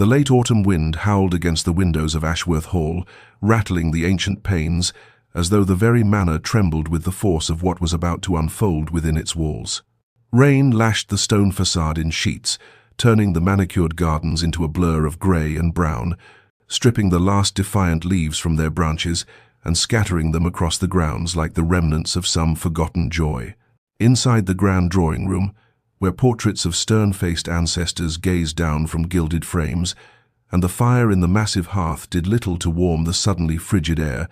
The late autumn wind howled against the windows of Ashworth Hall, rattling the ancient panes, as though the very manor trembled with the force of what was about to unfold within its walls. Rain lashed the stone facade in sheets, turning the manicured gardens into a blur of grey and brown, stripping the last defiant leaves from their branches and scattering them across the grounds like the remnants of some forgotten joy. Inside the grand drawing room, where portraits of stern-faced ancestors gazed down from gilded frames, and the fire in the massive hearth did little to warm the suddenly frigid air,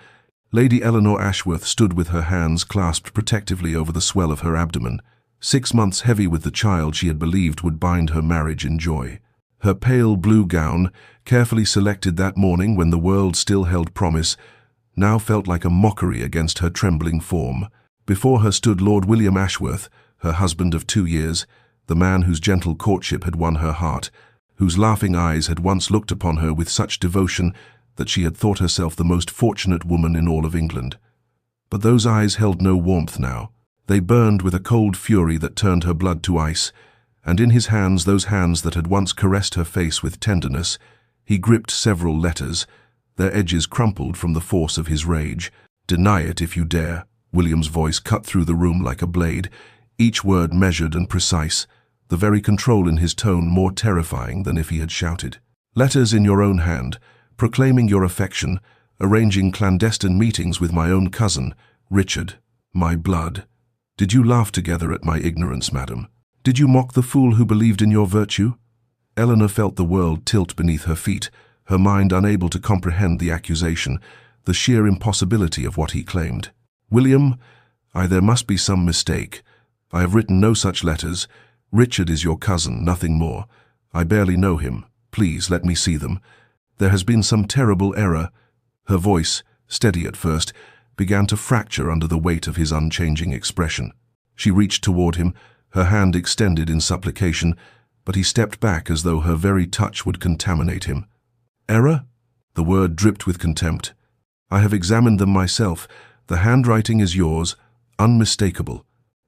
Lady Eleanor Ashworth stood with her hands clasped protectively over the swell of her abdomen, 6 months heavy with the child she had believed would bind her marriage in joy. Her pale blue gown, carefully selected that morning when the world still held promise, now felt like a mockery against her trembling form. Before her stood Lord William Ashworth, her husband of 2 years, the man whose gentle courtship had won her heart, whose laughing eyes had once looked upon her with such devotion that she had thought herself the most fortunate woman in all of England. But those eyes held no warmth now. They burned with a cold fury that turned her blood to ice, and in his hands, those hands that had once caressed her face with tenderness, he gripped several letters, their edges crumpled from the force of his rage. "Deny it if you dare." William's voice cut through the room like a blade, each word measured and precise, the very control in his tone more terrifying than if he had shouted. "Letters in your own hand, proclaiming your affection, arranging clandestine meetings with my own cousin, Richard, my blood. Did you laugh together at my ignorance, madam? Did you mock the fool who believed in your virtue?" Eleanor felt the world tilt beneath her feet, her mind unable to comprehend the accusation, the sheer impossibility of what he claimed. "William, there must be some mistake. I have written no such letters. Richard is your cousin, nothing more. I barely know him. Please let me see them. There has been some terrible error." Her voice, steady at first, began to fracture under the weight of his unchanging expression. She reached toward him, her hand extended in supplication, but he stepped back as though her very touch would contaminate him. "Error?" The word dripped with contempt. "I have examined them myself. The handwriting is yours, unmistakable.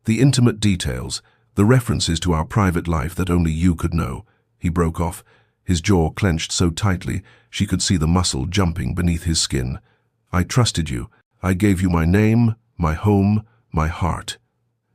The intimate details, the references to our private life that only you could know." He broke off, his jaw clenched so tightly she could see the muscle jumping beneath his skin. "I trusted you. I gave you my name, my home, my heart.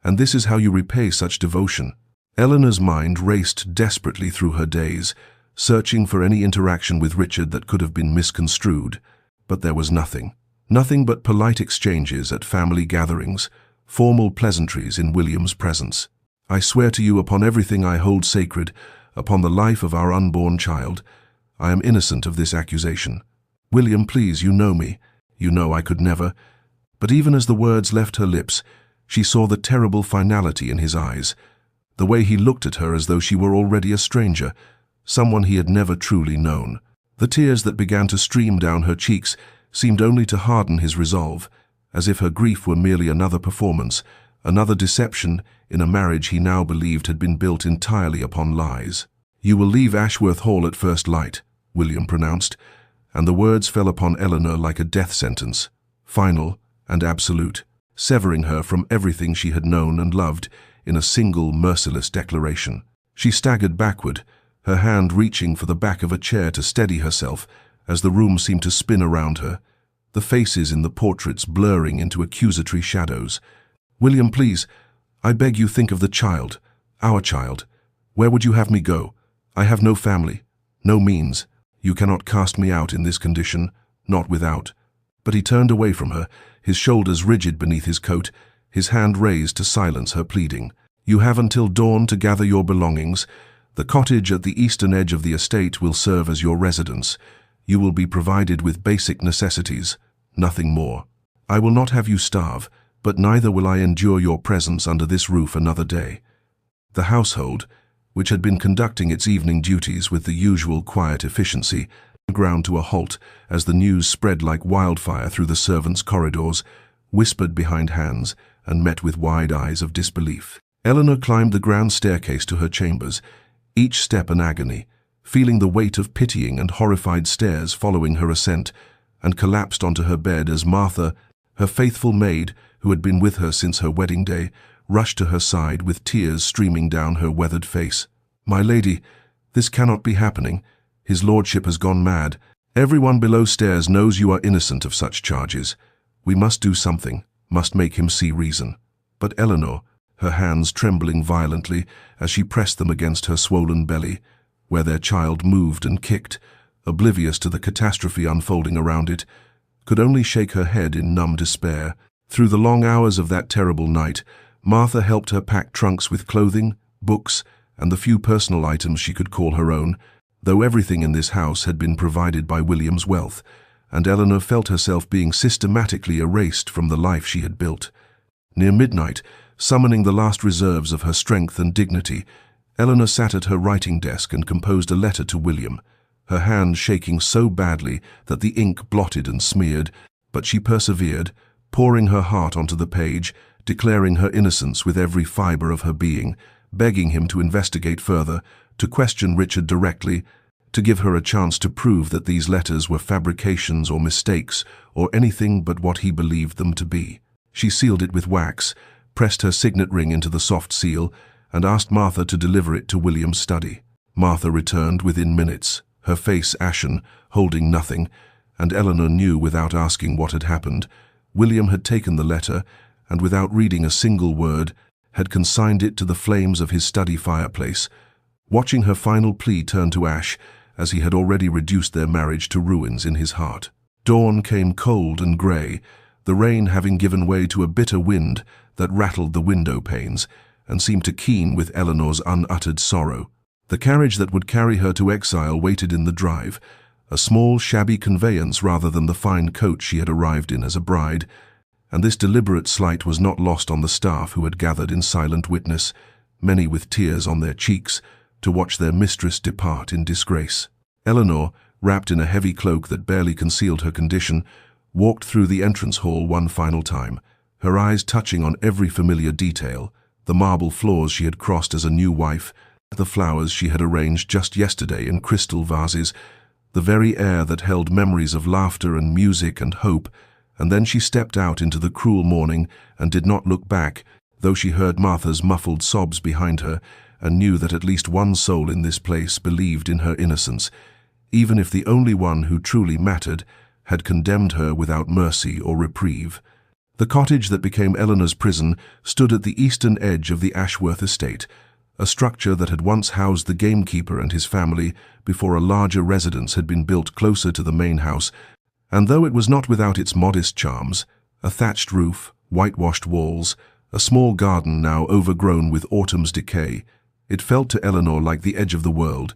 And this is how you repay such devotion." Eleanor's mind raced desperately through her days, searching for any interaction with Richard that could have been misconstrued. But there was nothing. Nothing but polite exchanges at family gatherings, formal pleasantries in William's presence. "I swear to you upon everything I hold sacred, upon the life of our unborn child, I am innocent of this accusation. William, please, you know me. You know I could never." But even as the words left her lips, she saw the terrible finality in his eyes, the way he looked at her as though she were already a stranger, someone he had never truly known. The tears that began to stream down her cheeks seemed only to harden his resolve, as if her grief were merely another performance, another deception in a marriage he now believed had been built entirely upon lies. "You will leave Ashworth Hall at first light," William pronounced, and the words fell upon Eleanor like a death sentence, final and absolute, severing her from everything she had known and loved in a single merciless declaration. She staggered backward, her hand reaching for the back of a chair to steady herself as the room seemed to spin around her, the faces in the portraits blurring into accusatory shadows. "William, please, I beg you think of the child, our child. Where would you have me go? I have no family, no means. You cannot cast me out in this condition, not without." But he turned away from her, his shoulders rigid beneath his coat, his hand raised to silence her pleading. "You have until dawn to gather your belongings. The cottage at the eastern edge of the estate will serve as your residence. You will be provided with basic necessities, nothing more. I will not have you starve, but neither will I endure your presence under this roof another day." The household, which had been conducting its evening duties with the usual quiet efficiency, ground to a halt as the news spread like wildfire through the servants' corridors, whispered behind hands, and met with wide eyes of disbelief. Eleanor climbed the grand staircase to her chambers, each step an agony, feeling the weight of pitying and horrified stares following her ascent, and collapsed onto her bed as Martha, her faithful maid, who had been with her since her wedding day, rushed to her side with tears streaming down her weathered face. "My lady, this cannot be happening. His lordship has gone mad. Everyone below stairs knows you are innocent of such charges. We must do something, must make him see reason." But Eleanor, her hands trembling violently as she pressed them against her swollen belly, where their child moved and kicked, oblivious to the catastrophe unfolding around it, could only shake her head in numb despair. Through the long hours of that terrible night, Martha helped her pack trunks with clothing, books, and the few personal items she could call her own, though everything in this house had been provided by William's wealth, and Eleanor felt herself being systematically erased from the life she had built. Near midnight, summoning the last reserves of her strength and dignity, Eleanor sat at her writing desk and composed a letter to William, her hand shaking so badly that the ink blotted and smeared, but she persevered, pouring her heart onto the page, declaring her innocence with every fibre of her being, begging him to investigate further, to question Richard directly, to give her a chance to prove that these letters were fabrications or mistakes or anything but what he believed them to be. She sealed it with wax, pressed her signet ring into the soft seal, and asked Martha to deliver it to William's study. Martha returned within minutes, her face ashen, holding nothing, and Eleanor knew without asking what had happened. William had taken the letter, and without reading a single word, had consigned it to the flames of his study fireplace, watching her final plea turn to ash, as he had already reduced their marriage to ruins in his heart. Dawn came cold and grey, the rain having given way to a bitter wind that rattled the window panes and seemed to keen with Eleanor's unuttered sorrow. The carriage that would carry her to exile waited in the drive, a small, shabby conveyance rather than the fine coach she had arrived in as a bride, and this deliberate slight was not lost on the staff who had gathered in silent witness, many with tears on their cheeks, to watch their mistress depart in disgrace. Eleanor, wrapped in a heavy cloak that barely concealed her condition, walked through the entrance hall one final time, her eyes touching on every familiar detail, the marble floors she had crossed as a new wife, the flowers she had arranged just yesterday in crystal vases, the very air that held memories of laughter and music and hope, and then she stepped out into the cruel morning and did not look back, though she heard Martha's muffled sobs behind her and knew that at least one soul in this place believed in her innocence, even if the only one who truly mattered had condemned her without mercy or reprieve. The cottage that became Eleanor's prison stood at the eastern edge of the Ashworth estate, a structure that had once housed the gamekeeper and his family before a larger residence had been built closer to the main house, and though it was not without its modest charms, a thatched roof, whitewashed walls, a small garden now overgrown with autumn's decay, it felt to Eleanor like the edge of the world,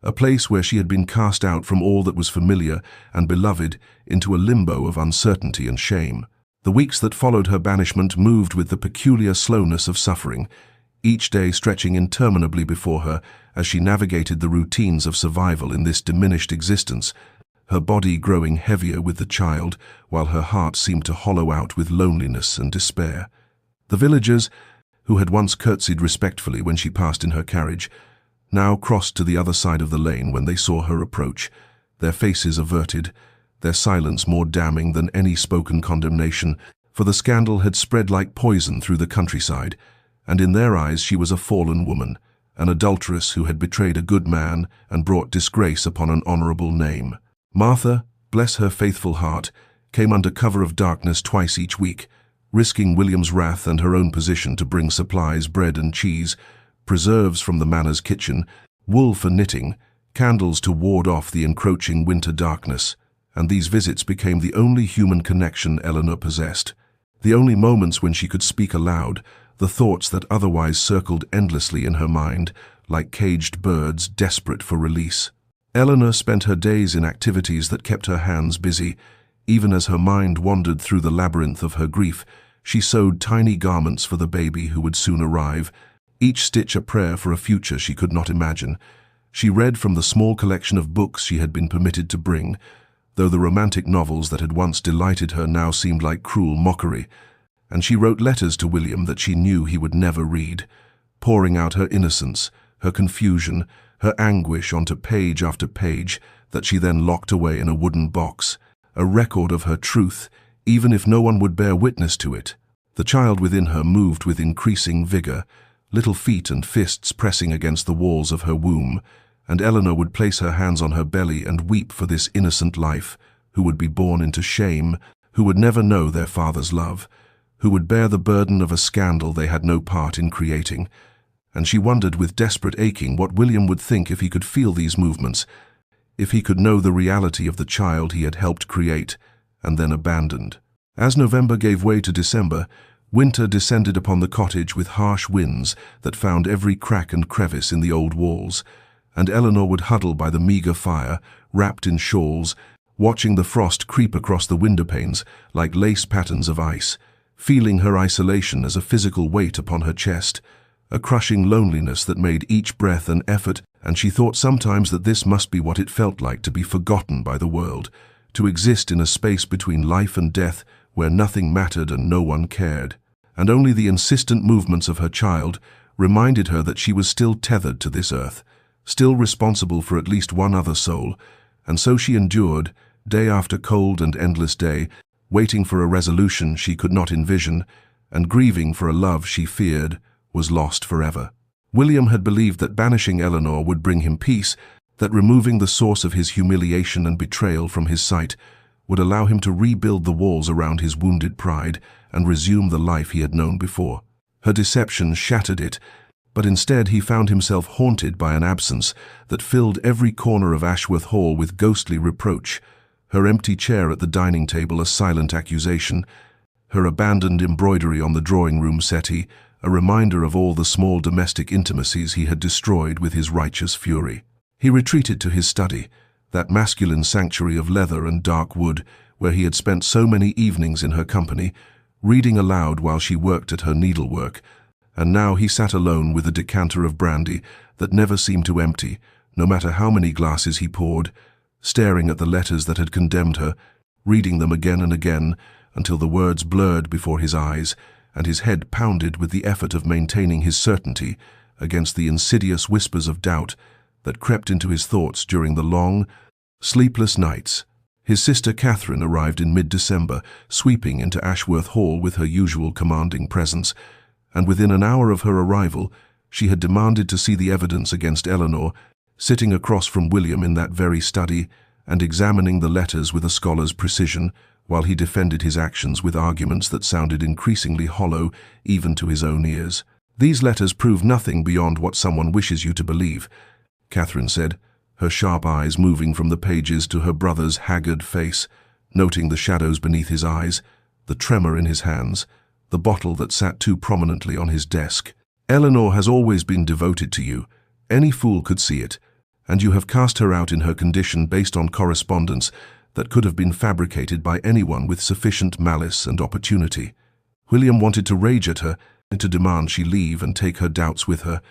a place where she had been cast out from all that was familiar and beloved into a limbo of uncertainty and shame. The weeks that followed her banishment moved with the peculiar slowness of suffering, each day stretching interminably before her as she navigated the routines of survival in this diminished existence, her body growing heavier with the child while her heart seemed to hollow out with loneliness and despair. The villagers, who had once curtsied respectfully when she passed in her carriage, now crossed to the other side of the lane when they saw her approach, their faces averted, their silence more damning than any spoken condemnation, for the scandal had spread like poison through the countryside, and in their eyes she was a fallen woman, an adulteress who had betrayed a good man and brought disgrace upon an honorable name. Martha, bless her faithful heart, came under cover of darkness twice each week, risking William's wrath and her own position to bring supplies, bread and cheese, preserves from the manor's kitchen, wool for knitting, candles to ward off the encroaching winter darkness, and these visits became the only human connection Eleanor possessed, the only moments when she could speak aloud, the thoughts that otherwise circled endlessly in her mind, like caged birds desperate for release. Eleanor spent her days in activities that kept her hands busy. Even as her mind wandered through the labyrinth of her grief, she sewed tiny garments for the baby who would soon arrive, each stitch a prayer for a future she could not imagine. She read from the small collection of books she had been permitted to bring, though the romantic novels that had once delighted her now seemed like cruel mockery, and she wrote letters to William that she knew he would never read, pouring out her innocence, her confusion, her anguish onto page after page that she then locked away in a wooden box, a record of her truth, even if no one would bear witness to it. The child within her moved with increasing vigor, little feet and fists pressing against the walls of her womb, and Eleanor would place her hands on her belly and weep for this innocent life, who would be born into shame, who would never know their father's love, who would bear the burden of a scandal they had no part in creating. And she wondered with desperate aching what William would think if he could feel these movements, if he could know the reality of the child he had helped create and then abandoned. As November gave way to December, winter descended upon the cottage with harsh winds that found every crack and crevice in the old walls, and Eleanor would huddle by the meager fire, wrapped in shawls, watching the frost creep across the windowpanes like lace patterns of ice, feeling her isolation as a physical weight upon her chest, a crushing loneliness that made each breath an effort, and she thought sometimes that this must be what it felt like to be forgotten by the world, to exist in a space between life and death where nothing mattered and no one cared. And only the insistent movements of her child reminded her that she was still tethered to this earth, still responsible for at least one other soul, and so she endured, day after cold and endless day, waiting for a resolution she could not envision, and grieving for a love she feared was lost forever. William had believed that banishing Eleanor would bring him peace, that removing the source of his humiliation and betrayal from his sight would allow him to rebuild the walls around his wounded pride and resume the life he had known before. Her deception shattered it, but instead he found himself haunted by an absence that filled every corner of Ashworth Hall with ghostly reproach, her empty chair at the dining table a silent accusation, her abandoned embroidery on the drawing-room settee a reminder of all the small domestic intimacies he had destroyed with his righteous fury. He retreated to his study, that masculine sanctuary of leather and dark wood where he had spent so many evenings in her company, reading aloud while she worked at her needlework, and now he sat alone with a decanter of brandy that never seemed to empty, no matter how many glasses he poured, staring at the letters that had condemned her, reading them again and again until the words blurred before his eyes, and his head pounded with the effort of maintaining his certainty against the insidious whispers of doubt that crept into his thoughts during the long, sleepless nights. His sister Catherine arrived in mid-December, sweeping into Ashworth Hall with her usual commanding presence, and within an hour of her arrival, she had demanded to see the evidence against Eleanor, sitting across from William in that very study and examining the letters with a scholar's precision, while he defended his actions with arguments that sounded increasingly hollow even to his own ears. "These letters prove nothing beyond what someone wishes you to believe," Catherine said, her sharp eyes moving from the pages to her brother's haggard face, noting the shadows beneath his eyes, the tremor in his hands, the bottle that sat too prominently on his desk. "Eleanor has always been devoted to you. Any fool could see it, and you have cast her out in her condition based on correspondence that could have been fabricated by anyone with sufficient malice and opportunity." William wanted to rage at her and to demand she leave and take her doubts with her,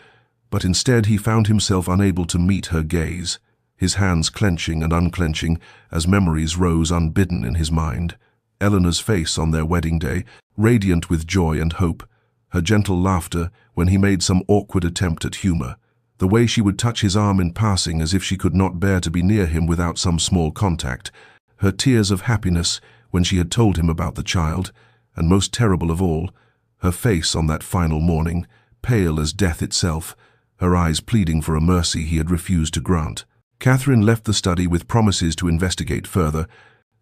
but instead he found himself unable to meet her gaze, his hands clenching and unclenching as memories rose unbidden in his mind. Eleanor's face on their wedding day, radiant with joy and hope, her gentle laughter when he made some awkward attempt at humor, the way she would touch his arm in passing as if she could not bear to be near him without some small contact, her tears of happiness when she had told him about the child, and most terrible of all, her face on that final morning, pale as death itself, her eyes pleading for a mercy he had refused to grant. Catherine left the study with promises to investigate further,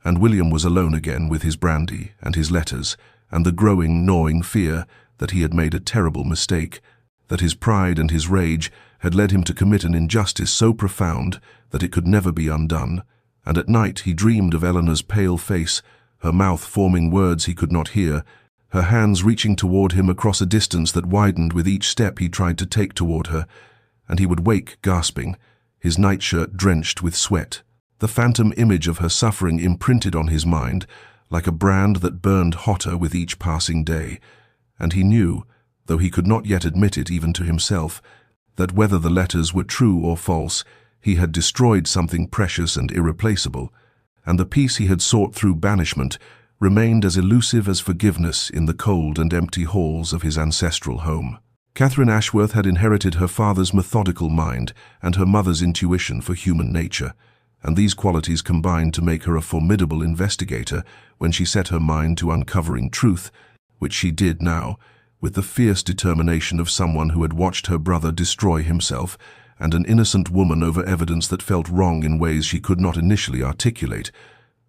and William was alone again with his brandy and his letters, and the growing, gnawing fear that he had made a terrible mistake, that his pride and his rage had led him to commit an injustice so profound that it could never be undone, and at night he dreamed of Eleanor's pale face, her mouth forming words he could not hear, her hands reaching toward him across a distance that widened with each step he tried to take toward her, and he would wake gasping, his nightshirt drenched with sweat, the phantom image of her suffering imprinted on his mind like a brand that burned hotter with each passing day, and he knew, though he could not yet admit it even to himself, that whether the letters were true or false, he had destroyed something precious and irreplaceable, and the peace he had sought through banishment remained as elusive as forgiveness in the cold and empty halls of his ancestral home. Catherine Ashworth had inherited her father's methodical mind and her mother's intuition for human nature, and these qualities combined to make her a formidable investigator when she set her mind to uncovering truth, which she did now, with the fierce determination of someone who had watched her brother destroy himself and an innocent woman over evidence that felt wrong in ways she could not initially articulate,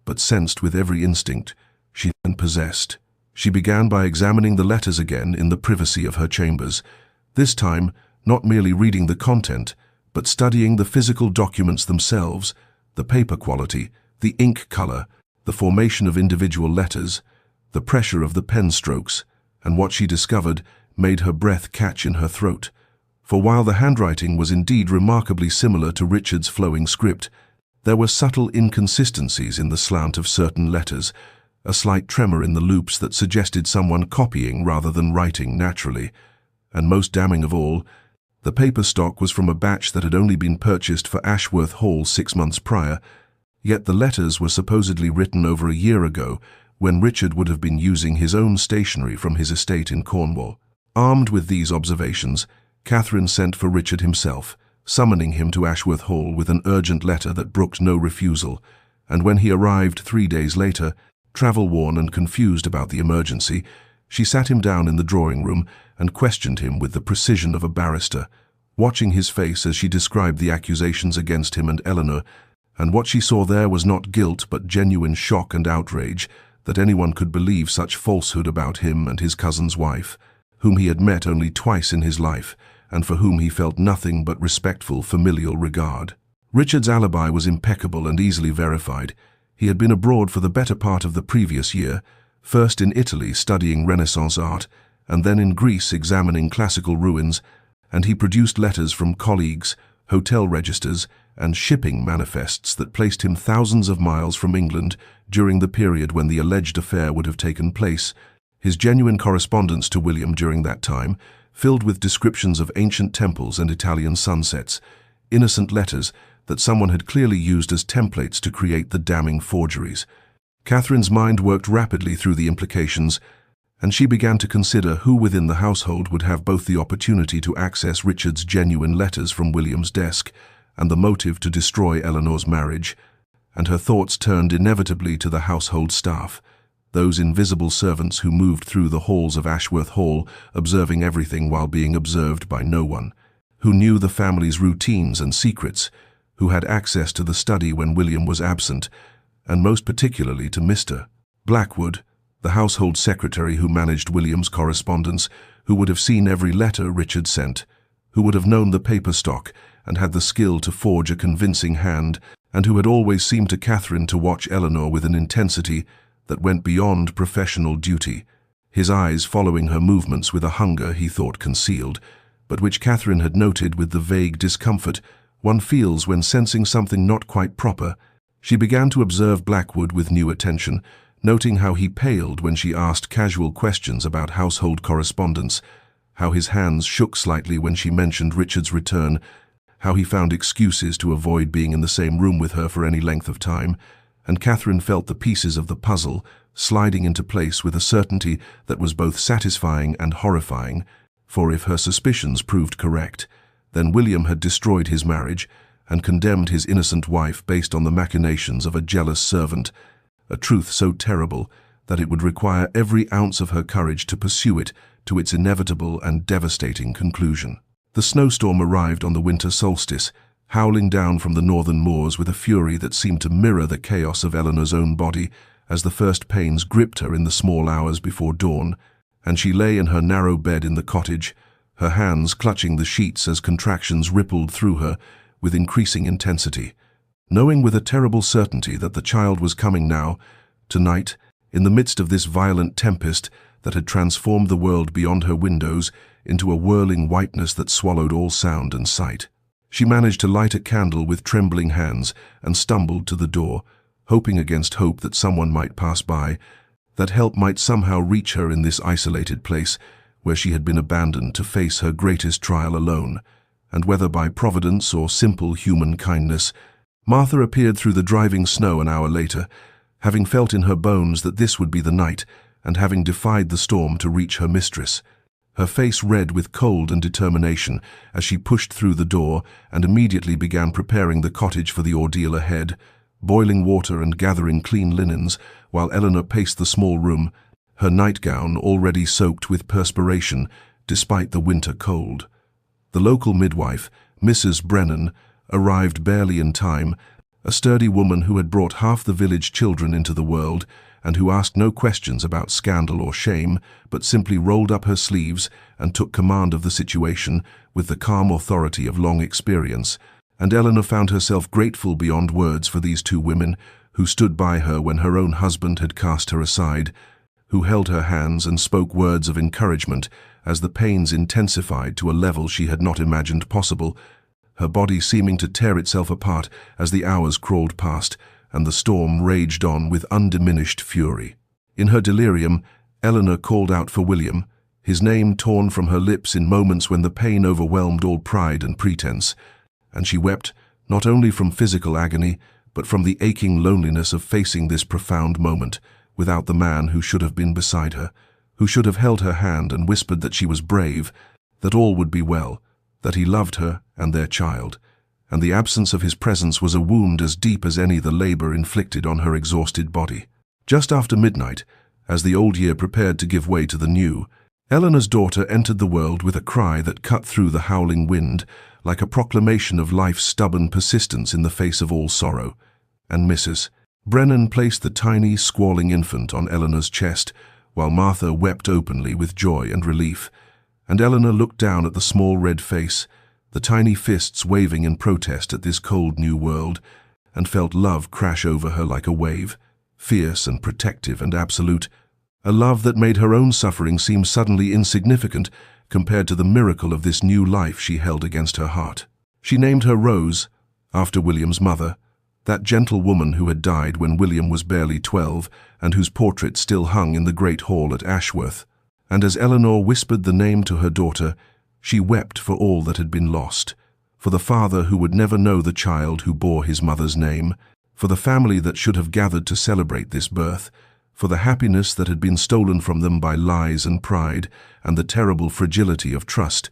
but sensed with every instinct she then possessed. She began by examining the letters again in the privacy of her chambers, this time not merely reading the content, but studying the physical documents themselves, the paper quality, the ink color, the formation of individual letters, the pressure of the pen strokes, and what she discovered made her breath catch in her throat. For while the handwriting was indeed remarkably similar to Richard's flowing script, there were subtle inconsistencies in the slant of certain letters, a slight tremor in the loops that suggested someone copying rather than writing naturally. And most damning of all, the paper stock was from a batch that had only been purchased for Ashworth Hall 6 months prior, yet the letters were supposedly written over a year ago, when Richard would have been using his own stationery from his estate in Cornwall. Armed with these observations, Catherine sent for Richard himself, summoning him to Ashworth Hall with an urgent letter that brooked no refusal, and when he arrived 3 days later, travel-worn and confused about the emergency, she sat him down in the drawing-room and questioned him with the precision of a barrister, watching his face as she described the accusations against him and Eleanor, and what she saw there was not guilt but genuine shock and outrage that anyone could believe such falsehood about him and his cousin's wife, whom he had met only twice in his life, and for whom he felt nothing but respectful familial regard. Richard's alibi was impeccable and easily verified. He had been abroad for the better part of the previous year, first in Italy studying Renaissance art, and then in Greece examining classical ruins, and he produced letters from colleagues, hotel registers, and shipping manifests that placed him thousands of miles from England during the period when the alleged affair would have taken place. His genuine correspondence to William during that time, filled with descriptions of ancient temples and Italian sunsets, innocent letters that someone had clearly used as templates to create the damning forgeries. Catherine's mind worked rapidly through the implications, and she began to consider who within the household would have both the opportunity to access Richard's genuine letters from William's desk and the motive to destroy Eleanor's marriage, and her thoughts turned inevitably to the household staff, those invisible servants who moved through the halls of Ashworth Hall, observing everything while being observed by no one, who knew the family's routines and secrets, who had access to the study when William was absent, and most particularly to Mr. Blackwood, the household secretary who managed William's correspondence, who would have seen every letter Richard sent, who would have known the paper stock and had the skill to forge a convincing hand, and who had always seemed to Catherine to watch Eleanor with an intensity that went beyond professional duty, his eyes following her movements with a hunger he thought concealed, but which Catherine had noted with the vague discomfort one feels when sensing something not quite proper. She began to observe Blackwood with new attention, noting how he paled when she asked casual questions about household correspondence, how his hands shook slightly when she mentioned Richard's return, how he found excuses to avoid being in the same room with her for any length of time, and Catherine felt the pieces of the puzzle sliding into place with a certainty that was both satisfying and horrifying, for if her suspicions proved correct, then William had destroyed his marriage and condemned his innocent wife based on the machinations of a jealous servant, a truth so terrible that it would require every ounce of her courage to pursue it to its inevitable and devastating conclusion. The snowstorm arrived on the winter solstice, howling down from the northern moors with a fury that seemed to mirror the chaos of Eleanor's own body as the first pains gripped her in the small hours before dawn, and she lay in her narrow bed in the cottage, her hands clutching the sheets as contractions rippled through her with increasing intensity, knowing with a terrible certainty that the child was coming now, tonight, in the midst of this violent tempest that had transformed the world beyond her windows into a whirling whiteness that swallowed all sound and sight. She managed to light a candle with trembling hands and stumbled to the door, hoping against hope that someone might pass by, that help might somehow reach her in this isolated place where she had been abandoned to face her greatest trial alone, and whether by providence or simple human kindness, Martha appeared through the driving snow an hour later, having felt in her bones that this would be the night, and having defied the storm to reach her mistress, her face red with cold and determination as she pushed through the door and immediately began preparing the cottage for the ordeal ahead, boiling water and gathering clean linens, while Eleanor paced the small room, her nightgown already soaked with perspiration despite the winter cold. The local midwife, Mrs. Brennan, arrived barely in time, a sturdy woman who had brought half the village children into the world and who asked no questions about scandal or shame, but simply rolled up her sleeves and took command of the situation with the calm authority of long experience. And Eleanor found herself grateful beyond words for these two women who stood by her when her own husband had cast her aside, who held her hands and spoke words of encouragement as the pains intensified to a level she had not imagined possible, her body seeming to tear itself apart as the hours crawled past and the storm raged on with undiminished fury. In her delirium, Eleanor called out for William, his name torn from her lips in moments when the pain overwhelmed all pride and pretense, and she wept not only from physical agony, but from the aching loneliness of facing this profound moment without the man who should have been beside her, who should have held her hand and whispered that she was brave, that all would be well, that he loved her and their child, and the absence of his presence was a wound as deep as any the labor inflicted on her exhausted body. Just after midnight, as the old year prepared to give way to the new, Eleanor's daughter entered the world with a cry that cut through the howling wind, like a proclamation of life's stubborn persistence in the face of all sorrow. And Mrs. Brennan placed the tiny, squalling infant on Eleanor's chest, while Martha wept openly with joy and relief, and Eleanor looked down at the small red face, the tiny fists waving in protest at this cold new world, and felt love crash over her like a wave, fierce and protective and absolute, a love that made her own suffering seem suddenly insignificant compared to the miracle of this new life she held against her heart. She named her Rose, after William's mother, that gentle woman who had died when William was barely 12 and whose portrait still hung in the great hall at Ashworth. And as Eleanor whispered the name to her daughter, she wept for all that had been lost, for the father who would never know the child who bore his mother's name, for the family that should have gathered to celebrate this birth, for the happiness that had been stolen from them by lies and pride and the terrible fragility of trust.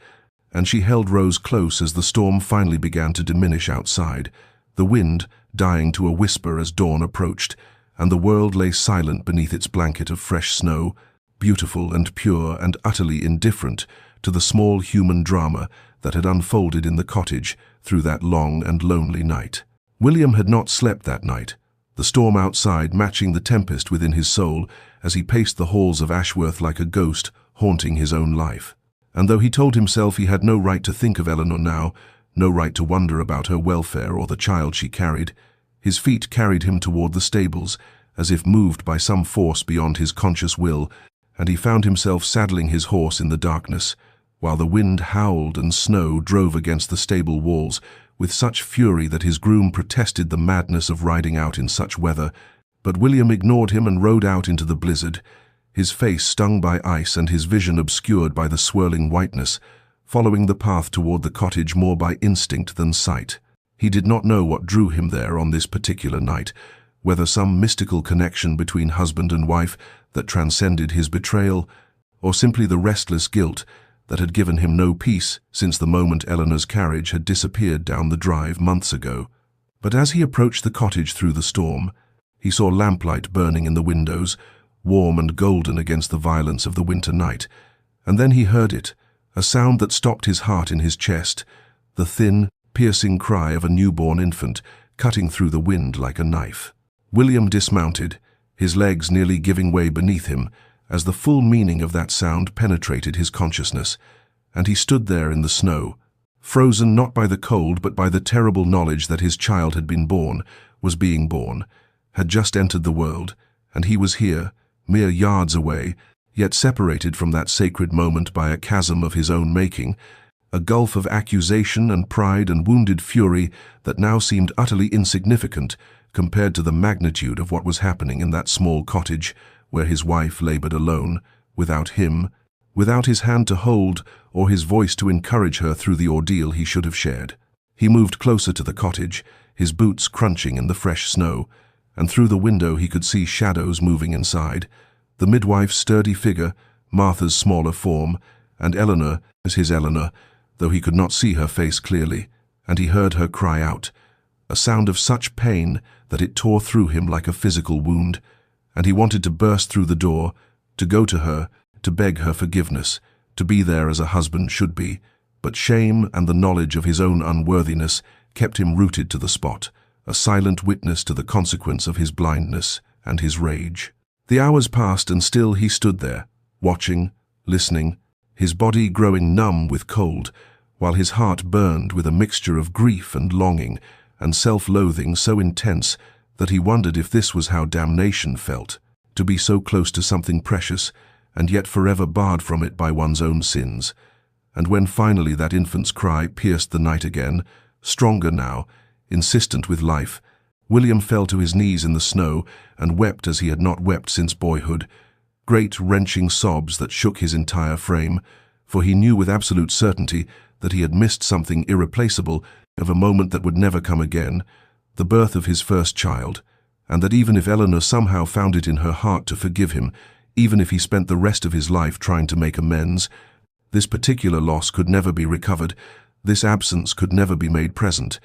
And she held Rose close as the storm finally began to diminish outside, the wind dying to a whisper as dawn approached, and the world lay silent beneath its blanket of fresh snow, beautiful and pure and utterly indifferent to the small human drama that had unfolded in the cottage through that long and lonely night. William had not slept that night, the storm outside matching the tempest within his soul as he paced the halls of Ashworth like a ghost haunting his own life. And though he told himself he had no right to think of Eleanor now, no right to wonder about her welfare or the child she carried, his feet carried him toward the stables, as if moved by some force beyond his conscious will, and he found himself saddling his horse in the darkness, while the wind howled and snow drove against the stable walls with such fury that his groom protested the madness of riding out in such weather. But William ignored him and rode out into the blizzard, his face stung by ice and his vision obscured by the swirling whiteness, following the path toward the cottage more by instinct than sight. He did not know what drew him there on this particular night, whether some mystical connection between husband and wife that transcended his betrayal, or simply the restless guilt that had given him no peace since the moment Eleanor's carriage had disappeared down the drive months ago. But as he approached the cottage through the storm, he saw lamplight burning in the windows, warm and golden against the violence of the winter night, and then he heard it, a sound that stopped his heart in his chest, the thin, piercing cry of a newborn infant cutting through the wind like a knife. William dismounted, his legs nearly giving way beneath him, as the full meaning of that sound penetrated his consciousness, and he stood there in the snow, frozen not by the cold but by the terrible knowledge that his child had been born, was being born, had just entered the world, and he was here, mere yards away, yet separated from that sacred moment by a chasm of his own making, a gulf of accusation and pride and wounded fury that now seemed utterly insignificant compared to the magnitude of what was happening in that small cottage where his wife labored alone, without him, without his hand to hold or his voice to encourage her through the ordeal he should have shared. He moved closer to the cottage, his boots crunching in the fresh snow, and through the window he could see shadows moving inside, the midwife's sturdy figure, Martha's smaller form, and Eleanor as his Eleanor, though he could not see her face clearly, and he heard her cry out, a sound of such pain that it tore through him like a physical wound, and he wanted to burst through the door, to go to her, to beg her forgiveness, to be there as a husband should be, but shame and the knowledge of his own unworthiness kept him rooted to the spot, a silent witness to the consequence of his blindness and his rage. The hours passed, and still he stood there, watching, listening, his body growing numb with cold, while his heart burned with a mixture of grief and longing and self-loathing so intense that he wondered if this was how damnation felt, to be so close to something precious and yet forever barred from it by one's own sins. And when finally that infant's cry pierced the night again, stronger now, insistent with life, William fell to his knees in the snow and wept as he had not wept since boyhood, great wrenching sobs that shook his entire frame, for he knew with absolute certainty that he had missed something irreplaceable, of a moment that would never come again, the birth of his first child, and that even if Eleanor somehow found it in her heart to forgive him, even if he spent the rest of his life trying to make amends, this particular loss could never be recovered, this absence could never be made present,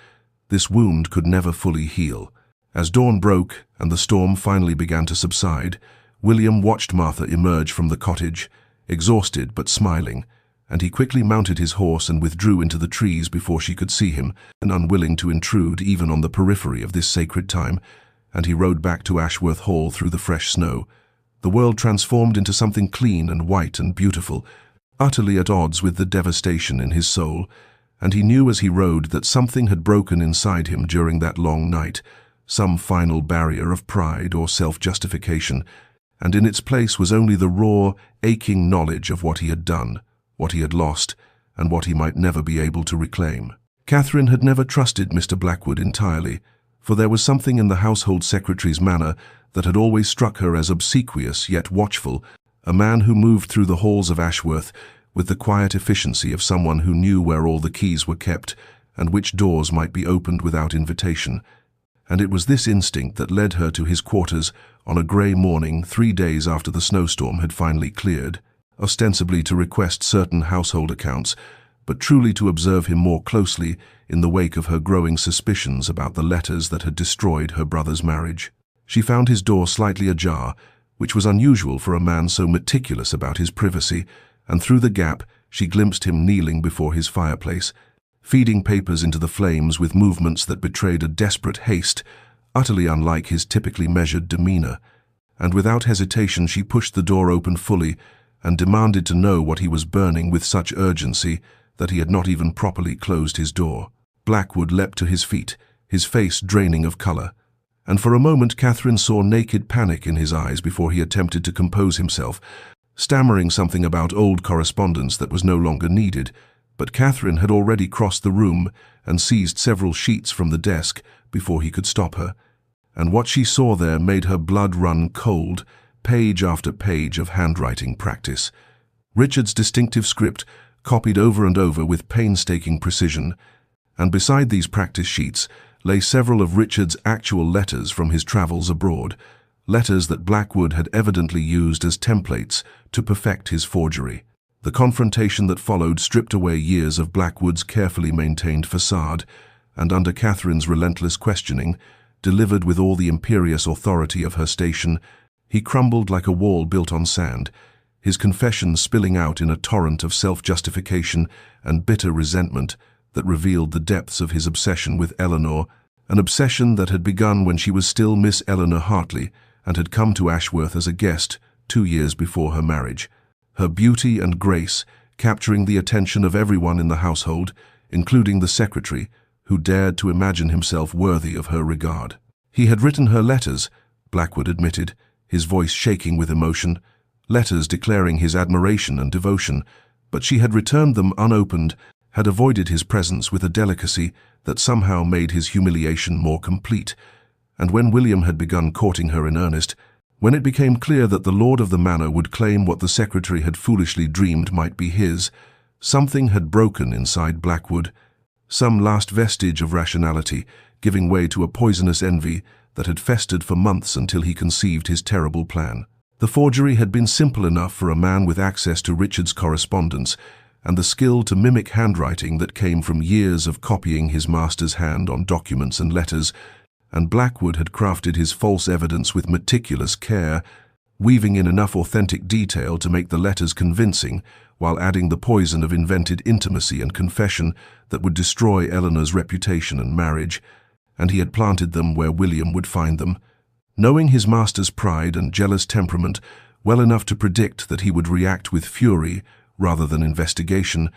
this wound could never fully heal. As dawn broke and the storm finally began to subside, William watched Martha emerge from the cottage, exhausted but smiling, and he quickly mounted his horse and withdrew into the trees before she could see him, and unwilling to intrude even on the periphery of this sacred time, and he rode back to Ashworth Hall through the fresh snow, the world transformed into something clean and white and beautiful, utterly at odds with the devastation in his soul, and he knew as he rode that something had broken inside him during that long night, some final barrier of pride or self-justification, and in its place was only the raw, aching knowledge of what he had done, what he had lost, and what he might never be able to reclaim. Catherine had never trusted Mr. Blackwood entirely, for there was something in the household secretary's manner that had always struck her as obsequious yet watchful, a man who moved through the halls of Ashworth with the quiet efficiency of someone who knew where all the keys were kept and which doors might be opened without invitation. And it was this instinct that led her to his quarters on a grey morning 3 days after the snowstorm had finally cleared, ostensibly to request certain household accounts, but truly to observe him more closely in the wake of her growing suspicions about the letters that had destroyed her brother's marriage. She found his door slightly ajar, which was unusual for a man so meticulous about his privacy, and through the gap she glimpsed him kneeling before his fireplace, feeding papers into the flames with movements that betrayed a desperate haste, utterly unlike his typically measured demeanor. And without hesitation she pushed the door open fully and demanded to know what he was burning with such urgency that he had not even properly closed his door. Blackwood leapt to his feet, his face draining of color, and for a moment Catherine saw naked panic in his eyes before he attempted to compose himself, stammering something about old correspondence that was no longer needed, but Catherine had already crossed the room and seized several sheets from the desk before he could stop her, and what she saw there made her blood run cold, page after page of handwriting practice. Richard's distinctive script, copied over and over with painstaking precision, and beside these practice sheets lay several of Richard's actual letters from his travels abroad, letters that Blackwood had evidently used as templates to perfect his forgery. The confrontation that followed stripped away years of Blackwood's carefully maintained facade, and under Catherine's relentless questioning, delivered with all the imperious authority of her station, he crumbled like a wall built on sand, his confession spilling out in a torrent of self-justification and bitter resentment that revealed the depths of his obsession with Eleanor, an obsession that had begun when she was still Miss Eleanor Hartley and had come to Ashworth as a guest 2 years before her marriage, her beauty and grace capturing the attention of everyone in the household, including the secretary, who dared to imagine himself worthy of her regard. He had written her letters, Blackwood admitted, his voice shaking with emotion, letters declaring his admiration and devotion, but she had returned them unopened, had avoided his presence with a delicacy that somehow made his humiliation more complete, and when William had begun courting her in earnest, when it became clear that the lord of the manor would claim what the secretary had foolishly dreamed might be his, something had broken inside Blackwood, some last vestige of rationality giving way to a poisonous envy that had festered for months until he conceived his terrible plan. The forgery had been simple enough for a man with access to Richard's correspondence and the skill to mimic handwriting that came from years of copying his master's hand on documents and letters, and Blackwood had crafted his false evidence with meticulous care, weaving in enough authentic detail to make the letters convincing, while adding the poison of invented intimacy and confession that would destroy Eleanor's reputation and marriage, and he had planted them where William would find them, knowing his master's pride and jealous temperament well enough to predict that he would react with fury rather than investigation,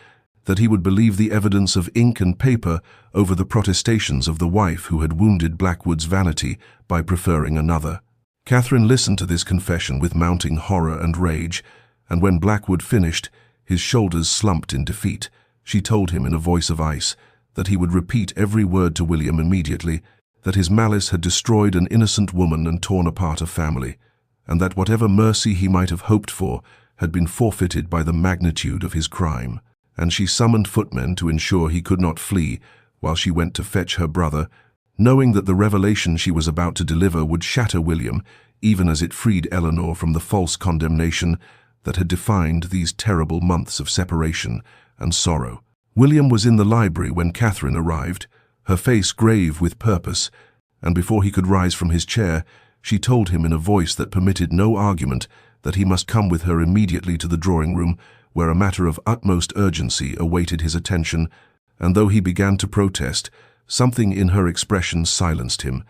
that he would believe the evidence of ink and paper over the protestations of the wife who had wounded Blackwood's vanity by preferring another. Catherine listened to this confession with mounting horror and rage, and when Blackwood finished, his shoulders slumped in defeat. She told him in a voice of ice that he would repeat every word to William immediately, that his malice had destroyed an innocent woman and torn apart a family, and that whatever mercy he might have hoped for had been forfeited by the magnitude of his crime. And she summoned footmen to ensure he could not flee while she went to fetch her brother, knowing that the revelation she was about to deliver would shatter William, even as it freed Eleanor from the false condemnation that had defined these terrible months of separation and sorrow. William was in the library when Catherine arrived, her face grave with purpose, and before he could rise from his chair, she told him in a voice that permitted no argument that he must come with her immediately to the drawing-room, where a matter of utmost urgency awaited his attention, and though he began to protest, something in her expression silenced him,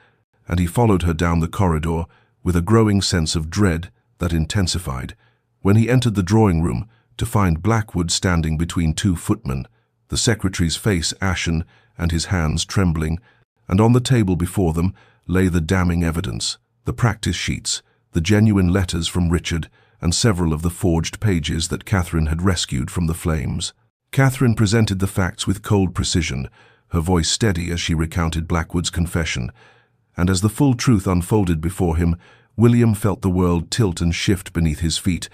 and he followed her down the corridor with a growing sense of dread that intensified, when he entered the drawing-room to find Blackwood standing between two footmen, the secretary's face ashen and his hands trembling, and on the table before them lay the damning evidence, the practice sheets, the genuine letters from Richard, and several of the forged pages that Catherine had rescued from the flames. Catherine presented the facts with cold precision, her voice steady as she recounted Blackwood's confession, and as the full truth unfolded before him, William felt the world tilt and shift beneath his feet,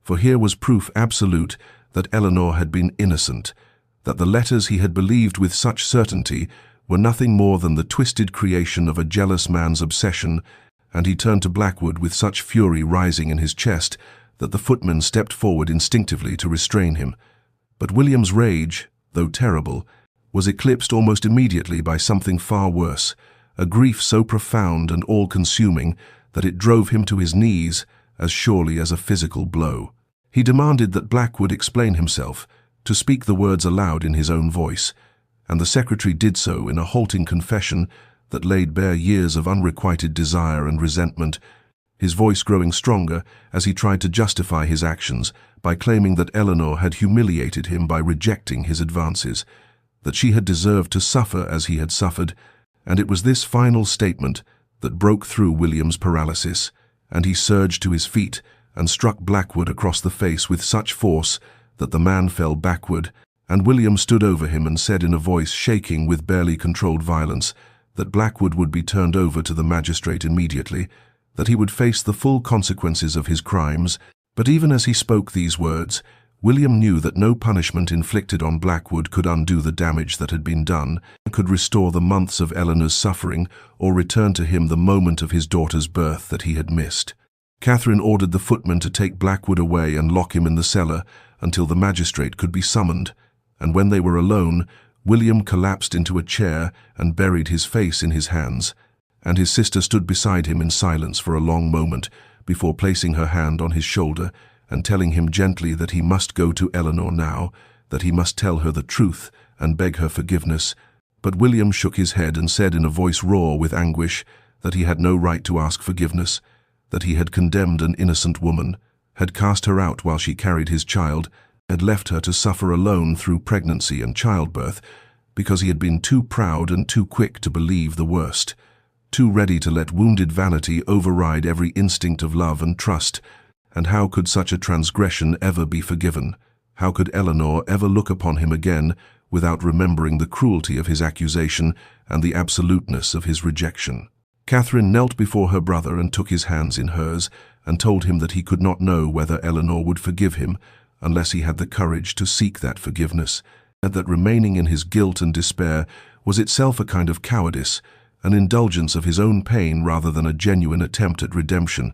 for here was proof absolute that Eleanor had been innocent, that the letters he had believed with such certainty were nothing more than the twisted creation of a jealous man's obsession, and he turned to Blackwood with such fury rising in his chest that the footman stepped forward instinctively to restrain him. But William's rage, though terrible, was eclipsed almost immediately by something far worse, a grief so profound and all-consuming that it drove him to his knees as surely as a physical blow. He demanded that Blackwood explain himself, to speak the words aloud in his own voice, and the secretary did so in a halting confession that laid bare years of unrequited desire and resentment, his voice growing stronger as he tried to justify his actions by claiming that Eleanor had humiliated him by rejecting his advances, that she had deserved to suffer as he had suffered, and it was this final statement that broke through William's paralysis, and he surged to his feet and struck Blackwood across the face with such force that the man fell backward, and William stood over him and said in a voice shaking with barely controlled violence that Blackwood would be turned over to the magistrate immediately, that he would face the full consequences of his crimes. But even as he spoke these words, William knew that no punishment inflicted on Blackwood could undo the damage that had been done, could restore the months of Eleanor's suffering, or return to him the moment of his daughter's birth that he had missed. Catherine ordered the footman to take Blackwood away and lock him in the cellar until the magistrate could be summoned, and when they were alone, William collapsed into a chair and buried his face in his hands, and his sister stood beside him in silence for a long moment before placing her hand on his shoulder and telling him gently that he must go to Eleanor now, that he must tell her the truth and beg her forgiveness. But William shook his head and said in a voice raw with anguish that he had no right to ask forgiveness, that he had condemned an innocent woman, had cast her out while she carried his child, had left her to suffer alone through pregnancy and childbirth, because he had been too proud and too quick to believe the worst, too ready to let wounded vanity override every instinct of love and trust. And how could such a transgression ever be forgiven? How could Eleanor ever look upon him again without remembering the cruelty of his accusation and the absoluteness of his rejection? Catherine knelt before her brother and took his hands in hers and told him that he could not know whether Eleanor would forgive him unless he had the courage to seek that forgiveness, and that remaining in his guilt and despair was itself a kind of cowardice, an indulgence of his own pain rather than a genuine attempt at redemption.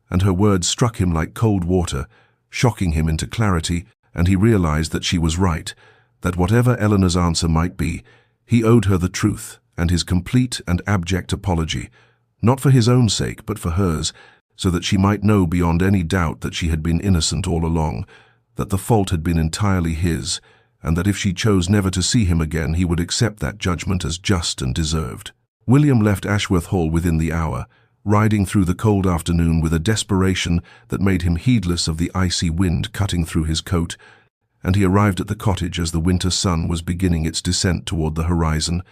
And her words struck him like cold water, shocking him into clarity, and he realized that she was right, that whatever Eleanor's answer might be, he owed her the truth and his complete and abject apology, not for his own sake but for hers, so that she might know beyond any doubt that she had been innocent all along, that the fault had been entirely his, and that if she chose never to see him again, he would accept that judgment as just and deserved. William left Ashworth Hall within the hour, riding through the cold afternoon with a desperation that made him heedless of the icy wind cutting through his coat, and he arrived at the cottage as the winter sun was beginning its descent toward the horizon,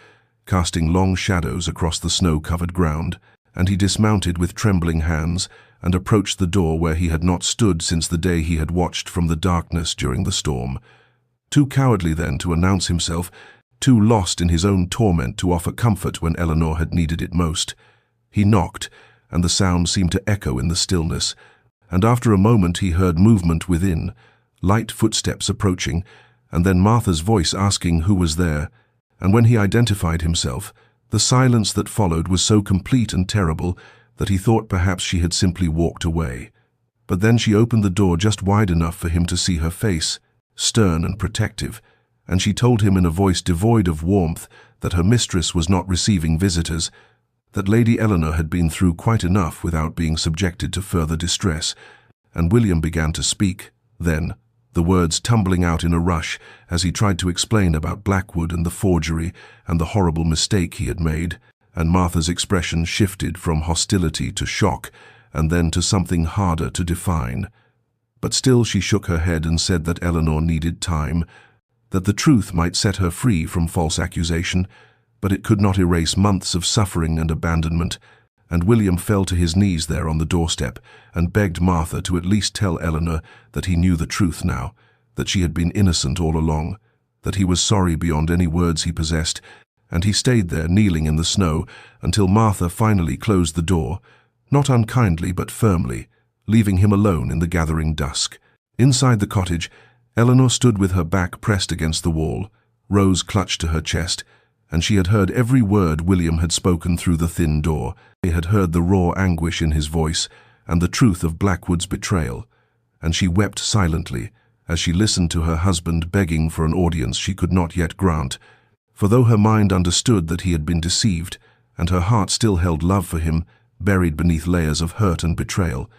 casting long shadows across the snow-covered ground, and he dismounted with trembling hands and approached the door where he had not stood since the day he had watched from the darkness during the storm. Too cowardly then to announce himself, too lost in his own torment to offer comfort when Eleanor had needed it most. He knocked, and the sound seemed to echo in the stillness, and after a moment he heard movement within, light footsteps approaching, and then Martha's voice asking who was there, and when he identified himself, the silence that followed was so complete and terrible that he thought perhaps she had simply walked away. But then she opened the door just wide enough for him to see her face, stern and protective, and she told him in a voice devoid of warmth that her mistress was not receiving visitors, that Lady Eleanor had been through quite enough without being subjected to further distress, and William began to speak, then, the words tumbling out in a rush as he tried to explain about Blackwood and the forgery and the horrible mistake he had made, and Martha's expression shifted from hostility to shock and then to something harder to define. But still she shook her head and said that Eleanor needed time, that the truth might set her free from false accusation, but it could not erase months of suffering and abandonment, and William fell to his knees there on the doorstep and begged Martha to at least tell Eleanor that he knew the truth now, that she had been innocent all along, that he was sorry beyond any words he possessed, and he stayed there kneeling in the snow until Martha finally closed the door, not unkindly but firmly, leaving him alone in the gathering dusk. Inside the cottage, Eleanor stood with her back pressed against the wall, Rose clutched to her chest, and she had heard every word William had spoken through the thin door. She had heard the raw anguish in his voice and the truth of Blackwood's betrayal, and she wept silently as she listened to her husband begging for an audience she could not yet grant, for though her mind understood that he had been deceived, and her heart still held love for him, buried beneath layers of hurt and betrayal,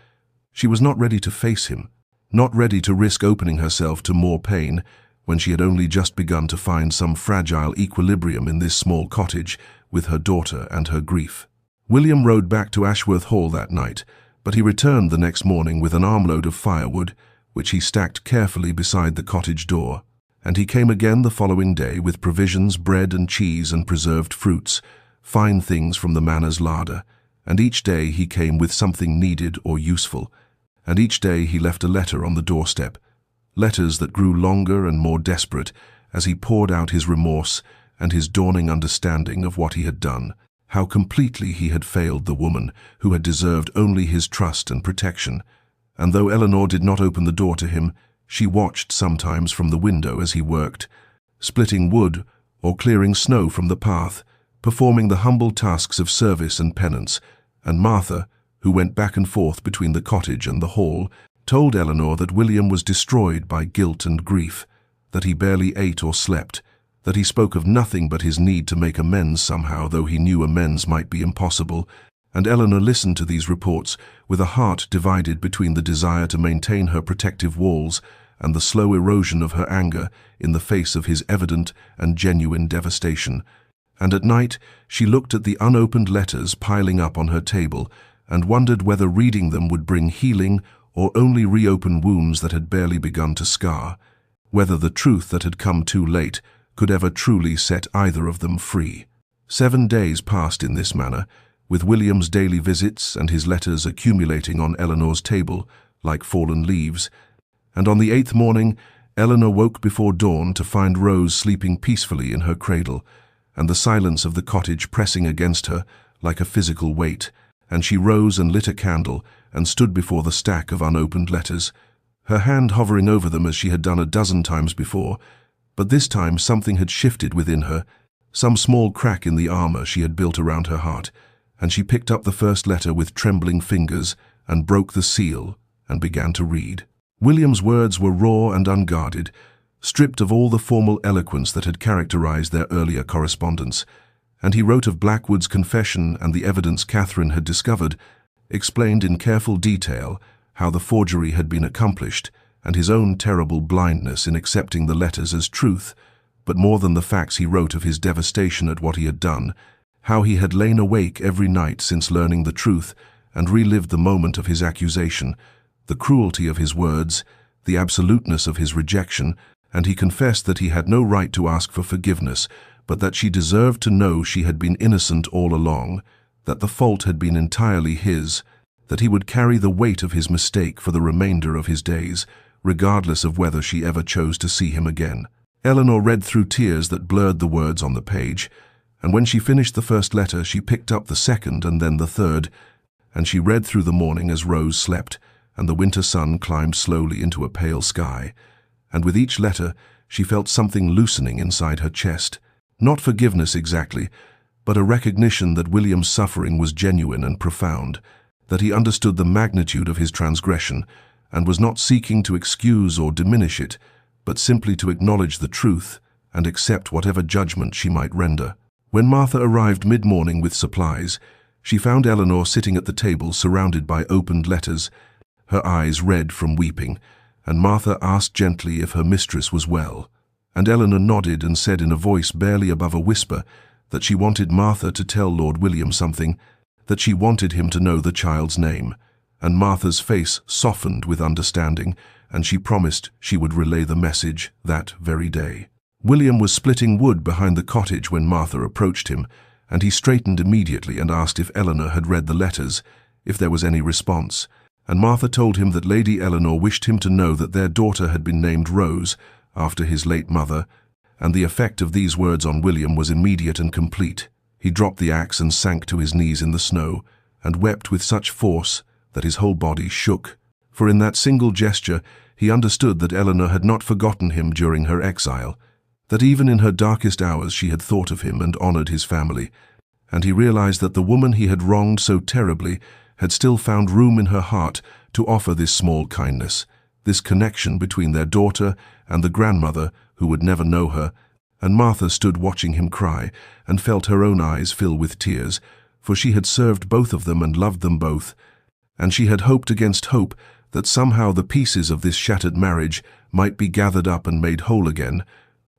she was not ready to face him, not ready to risk opening herself to more pain, when she had only just begun to find some fragile equilibrium in this small cottage with her daughter and her grief. William rode back to Ashworth Hall that night, but he returned the next morning with an armload of firewood, which he stacked carefully beside the cottage door, and he came again the following day with provisions, bread and cheese and preserved fruits, fine things from the manor's larder, and each day he came with something needed or useful, and each day he left a letter on the doorstep, letters that grew longer and more desperate as he poured out his remorse and his dawning understanding of what he had done, how completely he had failed the woman who had deserved only his trust and protection. And though Eleanor did not open the door to him, she watched sometimes from the window as he worked, splitting wood or clearing snow from the path, performing the humble tasks of service and penance, and Martha, who went back and forth between the cottage and the hall, told Eleanor that William was destroyed by guilt and grief, that he barely ate or slept, that he spoke of nothing but his need to make amends somehow, though he knew amends might be impossible, and Eleanor listened to these reports with a heart divided between the desire to maintain her protective walls and the slow erosion of her anger in the face of his evident and genuine devastation. And at night she looked at the unopened letters piling up on her table and wondered whether reading them would bring healing or only reopen wounds that had barely begun to scar, whether the truth that had come too late could ever truly set either of them free. 7 days passed in this manner, with William's daily visits and his letters accumulating on Eleanor's table like fallen leaves, and on the 8th morning Eleanor woke before dawn to find Rose sleeping peacefully in her cradle, and the silence of the cottage pressing against her like a physical weight, and she rose and lit a candle and stood before the stack of unopened letters, her hand hovering over them as she had done a dozen times before, but this time something had shifted within her, some small crack in the armor she had built around her heart, and she picked up the first letter with trembling fingers and broke the seal and began to read. William's words were raw and unguarded, stripped of all the formal eloquence that had characterized their earlier correspondence, and he wrote of Blackwood's confession and the evidence Catherine had discovered, explained in careful detail how the forgery had been accomplished and his own terrible blindness in accepting the letters as truth, but more than the facts he wrote of his devastation at what he had done, how he had lain awake every night since learning the truth and relived the moment of his accusation, the cruelty of his words, the absoluteness of his rejection, and he confessed that he had no right to ask for forgiveness, but that she deserved to know she had been innocent all along, that the fault had been entirely his, that he would carry the weight of his mistake for the remainder of his days, regardless of whether she ever chose to see him again. Eleanor read through tears that blurred the words on the page, and when she finished the first letter, she picked up the second and then the third, and she read through the morning as Rose slept, and the winter sun climbed slowly into a pale sky. And with each letter, she felt something loosening inside her chest. Not forgiveness exactly, but a recognition that William's suffering was genuine and profound, that he understood the magnitude of his transgression and was not seeking to excuse or diminish it, but simply to acknowledge the truth and accept whatever judgment she might render. When Martha arrived mid-morning with supplies, she found Eleanor sitting at the table surrounded by opened letters, her eyes red from weeping, and Martha asked gently if her mistress was well. And Eleanor nodded and said in a voice barely above a whisper that she wanted Martha to tell Lord William something, that she wanted him to know the child's name. And Martha's face softened with understanding, and she promised she would relay the message that very day. William was splitting wood behind the cottage when Martha approached him, and he straightened immediately and asked if Eleanor had read the letters, if there was any response. And Martha told him that Lady Eleanor wished him to know that their daughter had been named Rose, after his late mother, and the effect of these words on William was immediate and complete. He dropped the axe and sank to his knees in the snow, and wept with such force that his whole body shook. For in that single gesture he understood that Eleanor had not forgotten him during her exile, that even in her darkest hours she had thought of him and honored his family, and he realized that the woman he had wronged so terribly had still found room in her heart to offer this small kindness, this connection between their daughter and the grandmother who would never know her. And Martha stood watching him cry and felt her own eyes fill with tears, for she had served both of them and loved them both, and she had hoped against hope that somehow the pieces of this shattered marriage might be gathered up and made whole again,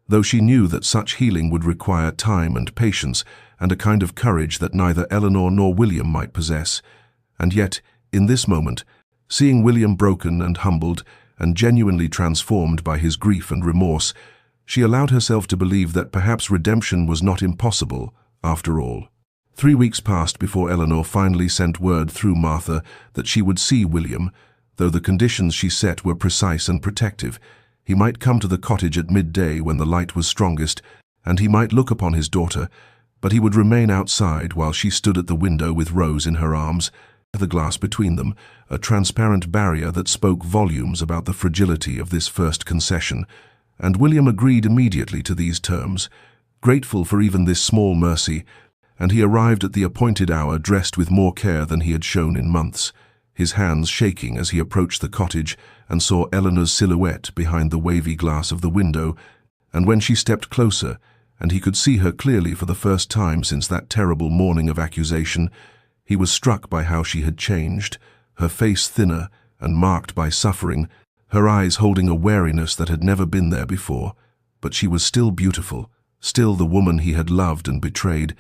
though she knew that such healing would require time and patience and a kind of courage that neither Eleanor nor William might possess. And yet, in this moment, seeing William broken and humbled and genuinely transformed by his grief and remorse, she allowed herself to believe that perhaps redemption was not impossible, after all. 3 weeks passed before Eleanor finally sent word through Martha that she would see William, though the conditions she set were precise and protective. He might come to the cottage at midday when the light was strongest, and he might look upon his daughter, but he would remain outside while she stood at the window with Rose in her arms, the glass between them, a transparent barrier that spoke volumes about the fragility of this first concession. And William agreed immediately to these terms, grateful for even this small mercy, and he arrived at the appointed hour dressed with more care than he had shown in months, his hands shaking as he approached the cottage and saw Eleanor's silhouette behind the wavy glass of the window. And when she stepped closer, and he could see her clearly for the first time since that terrible morning of accusation, he was struck by how she had changed, her face thinner and marked by suffering, her eyes holding a wariness that had never been there before. But she was still beautiful, still the woman he had loved and betrayed.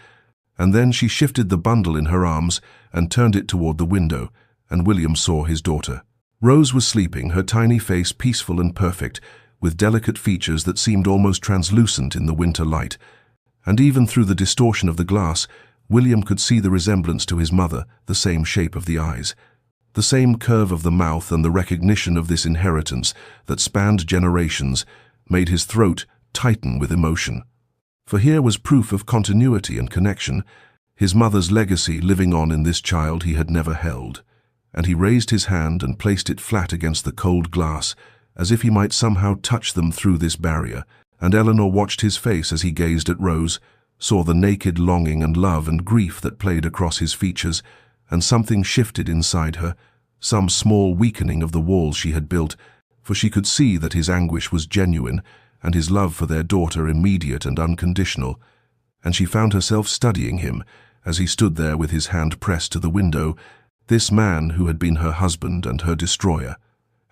And then she shifted the bundle in her arms and turned it toward the window, and William saw his daughter. Rose was sleeping, her tiny face peaceful and perfect, with delicate features that seemed almost translucent in the winter light. And even through the distortion of the glass, William could see the resemblance to his mother, the same shape of the eyes, the same curve of the mouth, and the recognition of this inheritance that spanned generations made his throat tighten with emotion. For here was proof of continuity and connection, his mother's legacy living on in this child he had never held. And he raised his hand and placed it flat against the cold glass, as if he might somehow touch them through this barrier, and Eleanor watched his face as he gazed at Rose, saw the naked longing and love and grief that played across his features, and something shifted inside her, some small weakening of the walls she had built, for she could see that his anguish was genuine, and his love for their daughter immediate and unconditional, and she found herself studying him as he stood there with his hand pressed to the window, This man who had been her husband and her destroyer,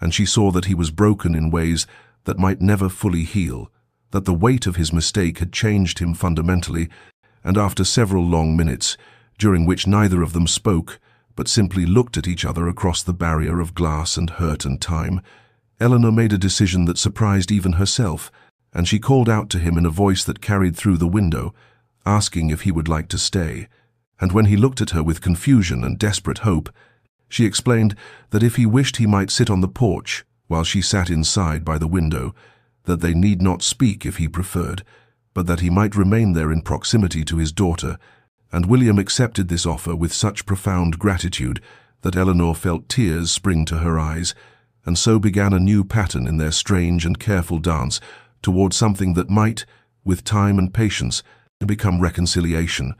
and she saw that he was broken in ways that might never fully heal, that the weight of his mistake had changed him fundamentally, and after several long minutes, during which neither of them spoke, but simply looked at each other across the barrier of glass and hurt and time, Eleanor made a decision that surprised even herself, and she called out to him in a voice that carried through the window, asking if he would like to stay. And when he looked at her with confusion and desperate hope, she explained that if he wished he might sit on the porch while she sat inside by the window, that they need not speak if he preferred, but that he might remain there in proximity to his daughter, and William accepted this offer with such profound gratitude that Eleanor felt tears spring to her eyes, and so began a new pattern in their strange and careful dance toward something that might, with time and patience, become reconciliation.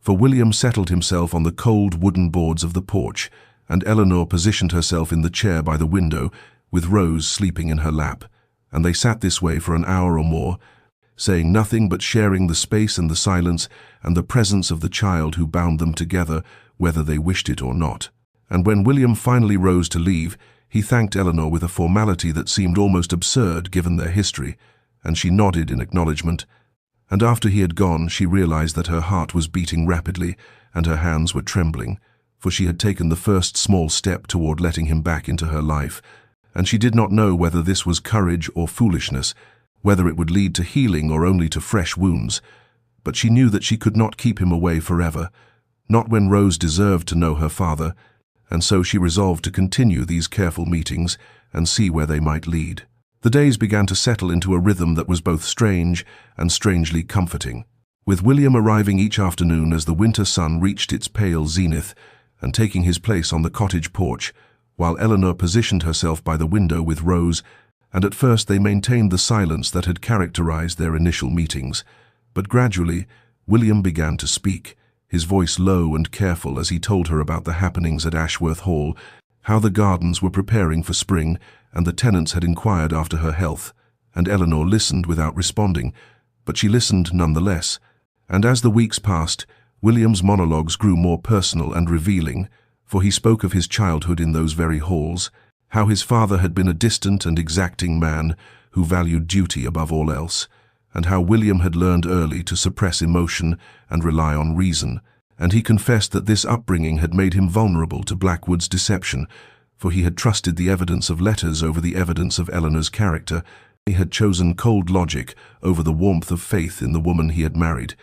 For William settled himself on the cold wooden boards of the porch, and Eleanor positioned herself in the chair by the window, with Rose sleeping in her lap, and they sat this way for an hour or more, saying nothing but sharing the space and the silence and the presence of the child who bound them together, whether they wished it or not. And when William finally rose to leave, he thanked Eleanor with a formality that seemed almost absurd given their history, and she nodded in acknowledgement. And after he had gone, she realized that her heart was beating rapidly and her hands were trembling, for she had taken the first small step toward letting him back into her life, and she did not know whether this was courage or foolishness, whether it would lead to healing or only to fresh wounds. But she knew that she could not keep him away forever, not when Rose deserved to know her father, and so she resolved to continue these careful meetings and see where they might lead. The days began to settle into a rhythm that was both strange and strangely comforting, with William arriving each afternoon as the winter sun reached its pale zenith and taking his place on the cottage porch, while Eleanor positioned herself by the window with Rose, and at first they maintained the silence that had characterized their initial meetings. But gradually, William began to speak, his voice low and careful as he told her about the happenings at Ashworth Hall, how the gardens were preparing for spring, and the tenants had inquired after her health, and Eleanor listened without responding, but she listened nonetheless. And as the weeks passed, William's monologues grew more personal and revealing, for he spoke of his childhood in those very halls, how his father had been a distant and exacting man who valued duty above all else, and how William had learned early to suppress emotion and rely on reason, and he confessed that this upbringing had made him vulnerable to Blackwood's deception, for he had trusted the evidence of letters over the evidence of Eleanor's character. He had chosen cold logic over the warmth of faith in the woman he had married,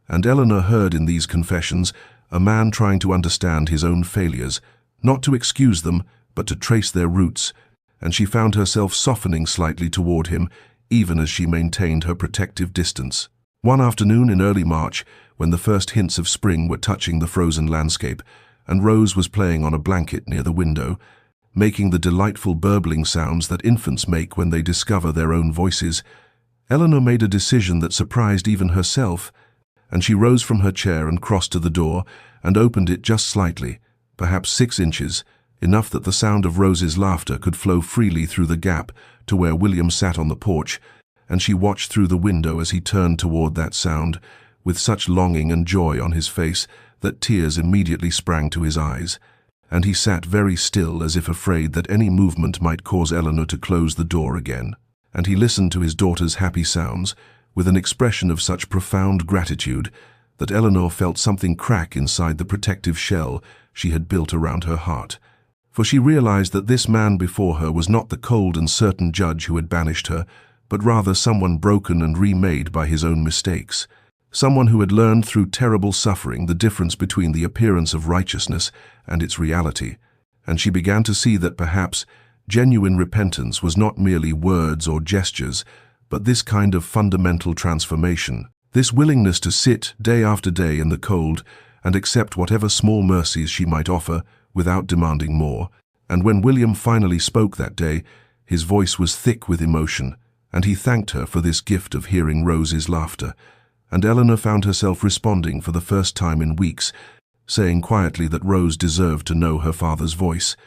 and Eleanor heard in these confessions a man trying to understand his own failures, not to excuse them, but to trace their roots, and she found herself softening slightly toward him, even as she maintained her protective distance. One afternoon in early March, when the first hints of spring were touching the frozen landscape, and Rose was playing on a blanket near the window, making the delightful burbling sounds that infants make when they discover their own voices, Eleanor made a decision that surprised even herself, and she rose from her chair and crossed to the door and opened it just slightly, perhaps 6 inches, enough that the sound of Rose's laughter could flow freely through the gap to where William sat on the porch, and she watched through the window as he turned toward that sound, with such longing and joy on his face that tears immediately sprang to his eyes, and he sat very still as if afraid that any movement might cause Eleanor to close the door again. And he listened to his daughter's happy sounds with an expression of such profound gratitude that Eleanor felt something crack inside the protective shell she had built around her heart. For she realized that this man before her was not the cold and certain judge who had banished her, but rather someone broken and remade by his own mistakes, someone who had learned through terrible suffering the difference between the appearance of righteousness and its reality, and she began to see that perhaps genuine repentance was not merely words or gestures, but this kind of fundamental transformation, this willingness to sit day after day in the cold and accept whatever small mercies she might offer without demanding more. And when William finally spoke that day, his voice was thick with emotion, and he thanked her for this gift of hearing Rose's laughter, and Eleanor found herself responding for the first time in weeks, saying quietly that Rose deserved to know her father's voice,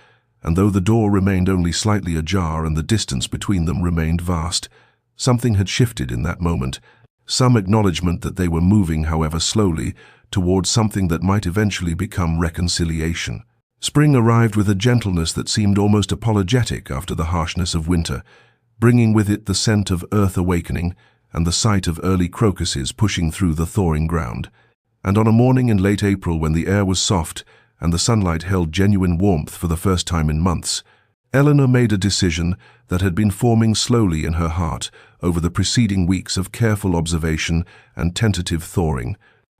and though the door remained only slightly ajar and the distance between them remained vast, something had shifted in that moment, some acknowledgement that they were moving, however slowly, towards something that might eventually become reconciliation. Spring arrived with a gentleness that seemed almost apologetic after the harshness of winter, bringing with it the scent of earth awakening and the sight of early crocuses pushing through the thawing ground. And on a morning in late April, when the air was soft and the sunlight held genuine warmth for the first time in months, Eleanor made a decision that had been forming slowly in her heart over the preceding weeks of careful observation and tentative thawing.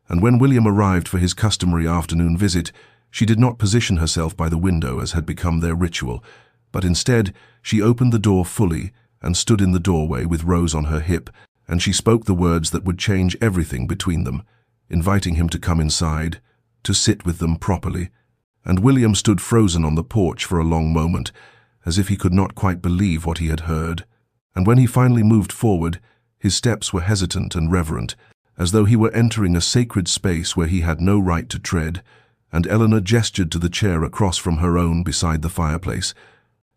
And when William arrived for his customary afternoon visit, she did not position herself by the window as had become their ritual, but instead she opened the door fully and stood in the doorway with Rose on her hip, and she spoke the words that would change everything between them, inviting him to come inside, to sit with them properly. And William stood frozen on the porch for a long moment, as if he could not quite believe what he had heard. And when he finally moved forward, his steps were hesitant and reverent, as though he were entering a sacred space where he had no right to tread. And Eleanor gestured to the chair across from her own beside the fireplace,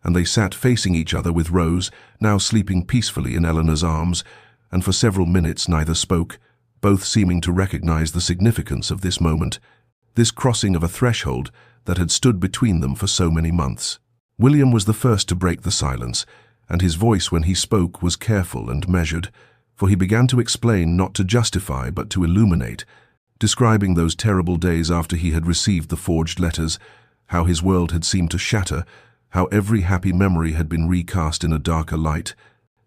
and they sat facing each other with Rose, now sleeping peacefully in Eleanor's arms, and for several minutes neither spoke, both seeming to recognize the significance of this moment, this crossing of a threshold that had stood between them for so many months. William was the first to break the silence, and his voice when he spoke was careful and measured, for he began to explain, not to justify but to illuminate, describing those terrible days after he had received the forged letters, how his world had seemed to shatter, how every happy memory had been recast in a darker light,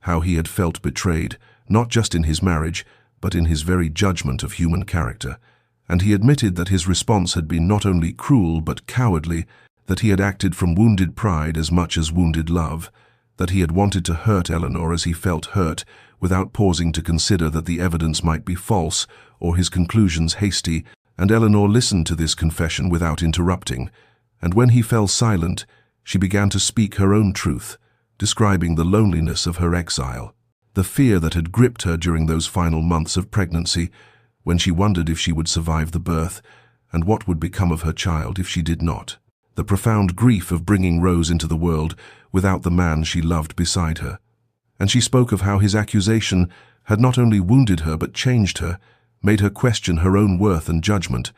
how he had felt betrayed, not just in his marriage, but in his very judgment of human character. And he admitted that his response had been not only cruel but cowardly, that he had acted from wounded pride as much as wounded love, that he had wanted to hurt Eleanor as he felt hurt, without pausing to consider that the evidence might be false or his conclusions hasty. And Eleanor listened to this confession without interrupting, and when he fell silent, she began to speak her own truth, describing the loneliness of her exile, the fear that had gripped her during those final months of pregnancy, when she wondered if she would survive the birth, and what would become of her child if she did not, the profound grief of bringing Rose into the world without the man she loved beside her. And she spoke of how his accusation had not only wounded her but changed her, made her question her own worth and judgment,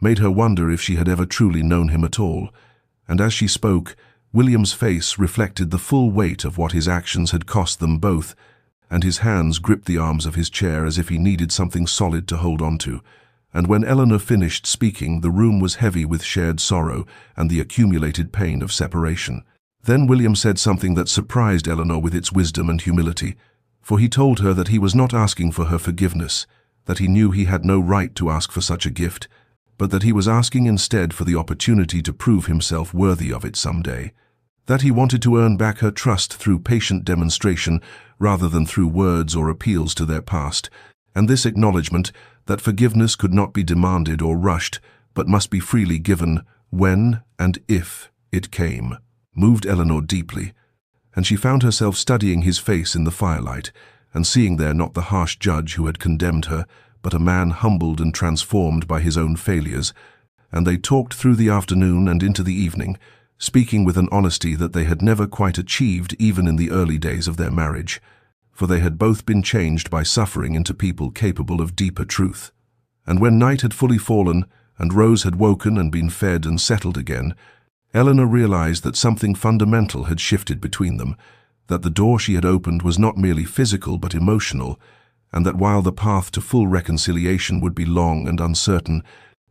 made her wonder if she had ever truly known him at all. And as she spoke, William's face reflected the full weight of what his actions had cost them both, and his hands gripped the arms of his chair as if he needed something solid to hold on to. And when Eleanor finished speaking, the room was heavy with shared sorrow and the accumulated pain of separation. Then William said something that surprised Eleanor with its wisdom and humility, for he told her that he was not asking for her forgiveness, that he knew he had no right to ask for such a gift, but that he was asking instead for the opportunity to prove himself worthy of it someday, that he wanted to earn back her trust through patient demonstration rather than through words or appeals to their past, and this acknowledgement that forgiveness could not be demanded or rushed, but must be freely given when and if it came, moved Eleanor deeply, and she found herself studying his face in the firelight, and seeing there not the harsh judge who had condemned her, but a man humbled and transformed by his own failures. And they talked through the afternoon and into the evening, speaking with an honesty that they had never quite achieved even in the early days of their marriage, for they had both been changed by suffering into people capable of deeper truth. And when night had fully fallen, and Rose had woken and been fed and settled again, Eleanor realized that something fundamental had shifted between them, that the door she had opened was not merely physical but emotional, and that while the path to full reconciliation would be long and uncertain,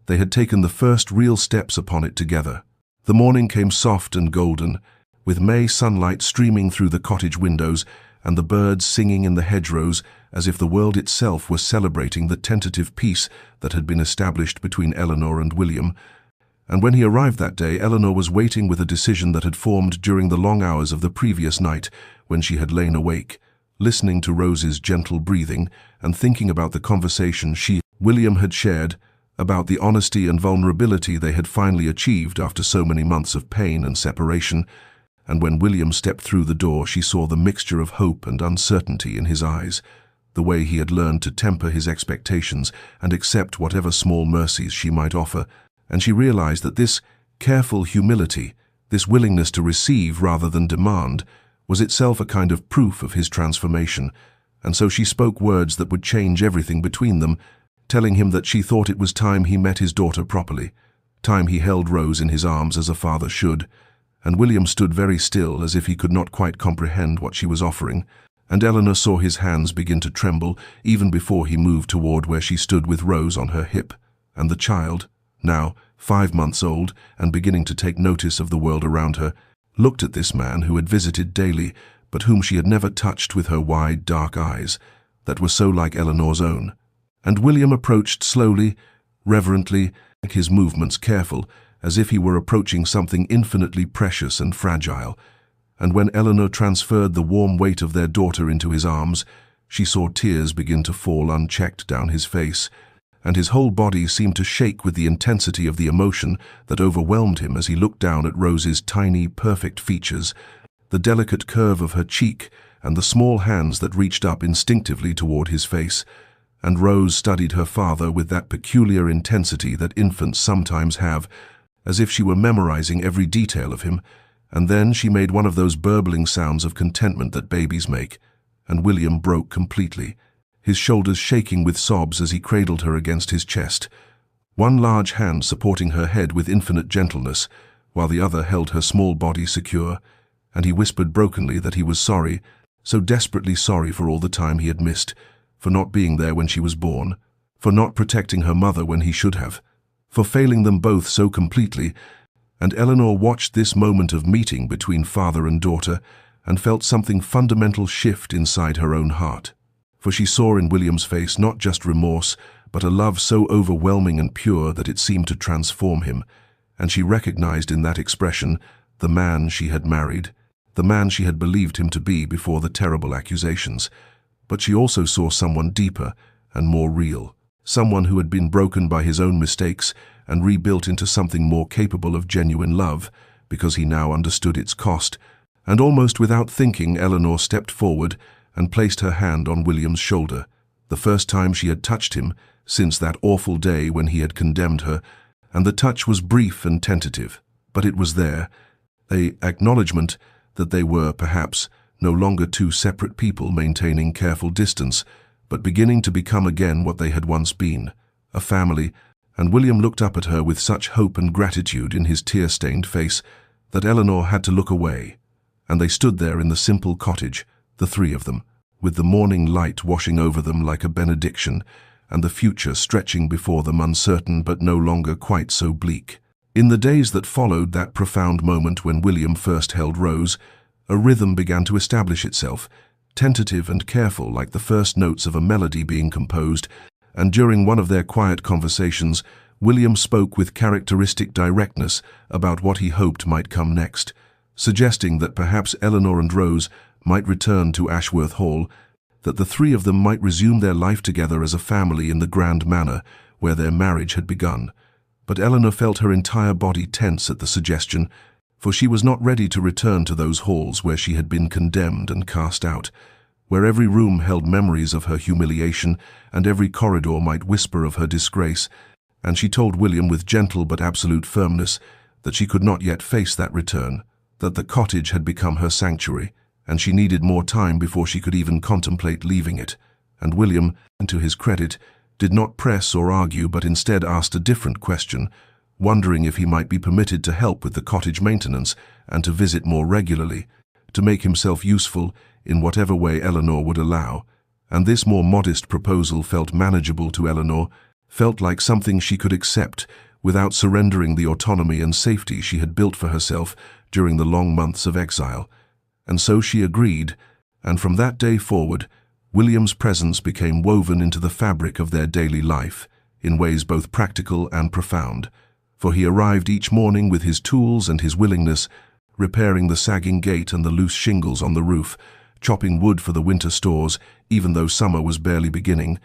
they had taken the first real steps upon it together. The morning came soft and golden, with May sunlight streaming through the cottage windows and the birds singing in the hedgerows as if the world itself was celebrating the tentative peace that had been established between Eleanor and William. And when he arrived that day, Eleanor was waiting with a decision that had formed during the long hours of the previous night when she had lain awake, listening to Rose's gentle breathing and thinking about the conversation William had shared, about the honesty and vulnerability they had finally achieved after so many months of pain and separation. And when William stepped through the door, she saw the mixture of hope and uncertainty in his eyes, the way he had learned to temper his expectations and accept whatever small mercies she might offer. And she realized that this careful humility, this willingness to receive rather than demand, was itself a kind of proof of his transformation. And so she spoke words that would change everything between them, telling him that she thought it was time he met his daughter properly, Time he held Rose in his arms as a father should, and William stood very still as if he could not quite comprehend what she was offering, and Eleanor saw his hands begin to tremble even before he moved toward where she stood with Rose on her hip, and the child, now 5 months old and beginning to take notice of the world around her, looked at this man who had visited daily, but whom she had never touched with her wide, dark eyes, that were so like Eleanor's own. And William approached slowly, reverently, his movements careful, as if he were approaching something infinitely precious and fragile. And when Eleanor transferred the warm weight of their daughter into his arms, she saw tears begin to fall unchecked down his face, and his whole body seemed to shake with the intensity of the emotion that overwhelmed him as he looked down at Rose's tiny, perfect features, the delicate curve of her cheek, and the small hands that reached up instinctively toward his face. And Rose studied her father with that peculiar intensity that infants sometimes have, as if she were memorizing every detail of him, and then she made one of those burbling sounds of contentment that babies make, and William broke completely, his shoulders shaking with sobs as he cradled her against his chest, one large hand supporting her head with infinite gentleness, while the other held her small body secure, and he whispered brokenly that he was sorry, so desperately sorry for all the time he had missed, for not being there when she was born, for not protecting her mother when he should have, for failing them both so completely. And Eleanor watched this moment of meeting between father and daughter and felt something fundamental shift inside her own heart. For she saw in William's face not just remorse, but a love so overwhelming and pure that it seemed to transform him, and she recognized in that expression the man she had married, the man she had believed him to be before the terrible accusations. But she also saw someone deeper and more real, someone who had been broken by his own mistakes and rebuilt into something more capable of genuine love, because he now understood its cost. And almost without thinking, Eleanor stepped forward and placed her hand on William's shoulder, the first time she had touched him since that awful day when he had condemned her, and the touch was brief and tentative, but it was there, an acknowledgement that they were, perhaps, no longer two separate people maintaining careful distance, but beginning to become again what they had once been, a family. And William looked up at her with such hope and gratitude in his tear-stained face that Eleanor had to look away, and they stood there in the simple cottage, the three of them, with the morning light washing over them like a benediction, and the future stretching before them uncertain but no longer quite so bleak. In the days that followed that profound moment when William first held Rose, a rhythm began to establish itself, tentative and careful like the first notes of a melody being composed, and during one of their quiet conversations, William spoke with characteristic directness about what he hoped might come next, suggesting that perhaps Eleanor and Rose might return to Ashworth Hall, that the three of them might resume their life together as a family in the grand manor where their marriage had begun. But Eleanor felt her entire body tense at the suggestion, for she was not ready to return to those halls where she had been condemned and cast out, where every room held memories of her humiliation and every corridor might whisper of her disgrace, and she told William with gentle but absolute firmness that she could not yet face that return, that the cottage had become her sanctuary, and she needed more time before she could even contemplate leaving it. And William, to his credit, did not press or argue but instead asked a different question, wondering if he might be permitted to help with the cottage maintenance and to visit more regularly, to make himself useful in whatever way Eleanor would allow. And this more modest proposal felt manageable to Eleanor, felt like something she could accept without surrendering the autonomy and safety she had built for herself during the long months of exile. And so she agreed, and from that day forward, William's presence became woven into the fabric of their daily life, in ways both practical and profound. For he arrived each morning with his tools and his willingness, repairing the sagging gate and the loose shingles on the roof, chopping wood for the winter stores, even though summer was barely beginning,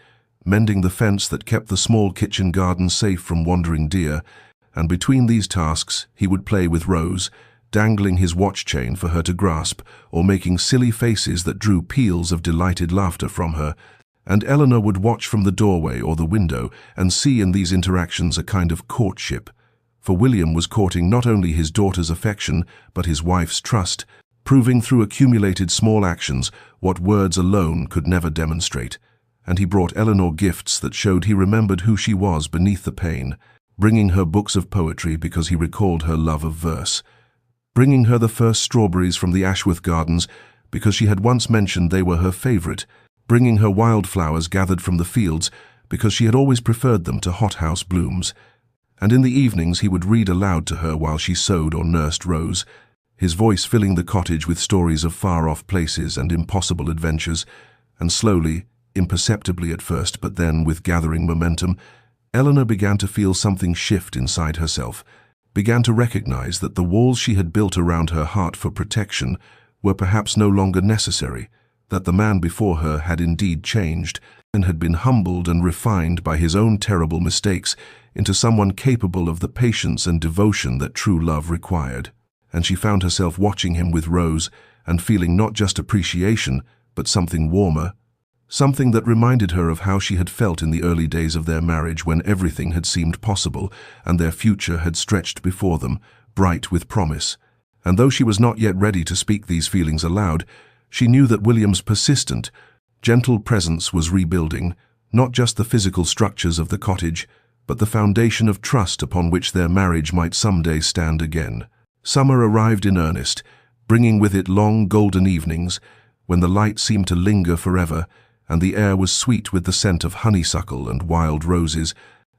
mending the fence that kept the small kitchen garden safe from wandering deer, and between these tasks he would play with Rose, dangling his watch chain for her to grasp, or making silly faces that drew peals of delighted laughter from her, and Eleanor would watch from the doorway or the window and see in these interactions a kind of courtship. For William was courting not only his daughter's affection, but his wife's trust, proving through accumulated small actions what words alone could never demonstrate. And he brought Eleanor gifts that showed he remembered who she was beneath the pain, bringing her books of poetry because he recalled her love of verse, bringing her the first strawberries from the Ashworth gardens because she had once mentioned they were her favorite, bringing her wildflowers gathered from the fields because she had always preferred them to hothouse blooms. And in the evenings he would read aloud to her while she sewed or nursed Rose, his voice filling the cottage with stories of far-off places and impossible adventures. And slowly, imperceptibly at first, but then with gathering momentum, Eleanor began to feel something shift inside herself, began to recognize that the walls she had built around her heart for protection were perhaps no longer necessary, that the man before her had indeed changed and had been humbled and refined by his own terrible mistakes into someone capable of the patience and devotion that true love required. And she found herself watching him with Rose and feeling not just appreciation, but something warmer, something that reminded her of how she had felt in the early days of their marriage when everything had seemed possible and their future had stretched before them, bright with promise. And though she was not yet ready to speak these feelings aloud, she knew that William's persistent, gentle presence was rebuilding not just the physical structures of the cottage, but the foundation of trust upon which their marriage might someday stand again. Summer arrived in earnest, bringing with it long golden evenings, when the light seemed to linger forever, and the air was sweet with the scent of honeysuckle and wild roses.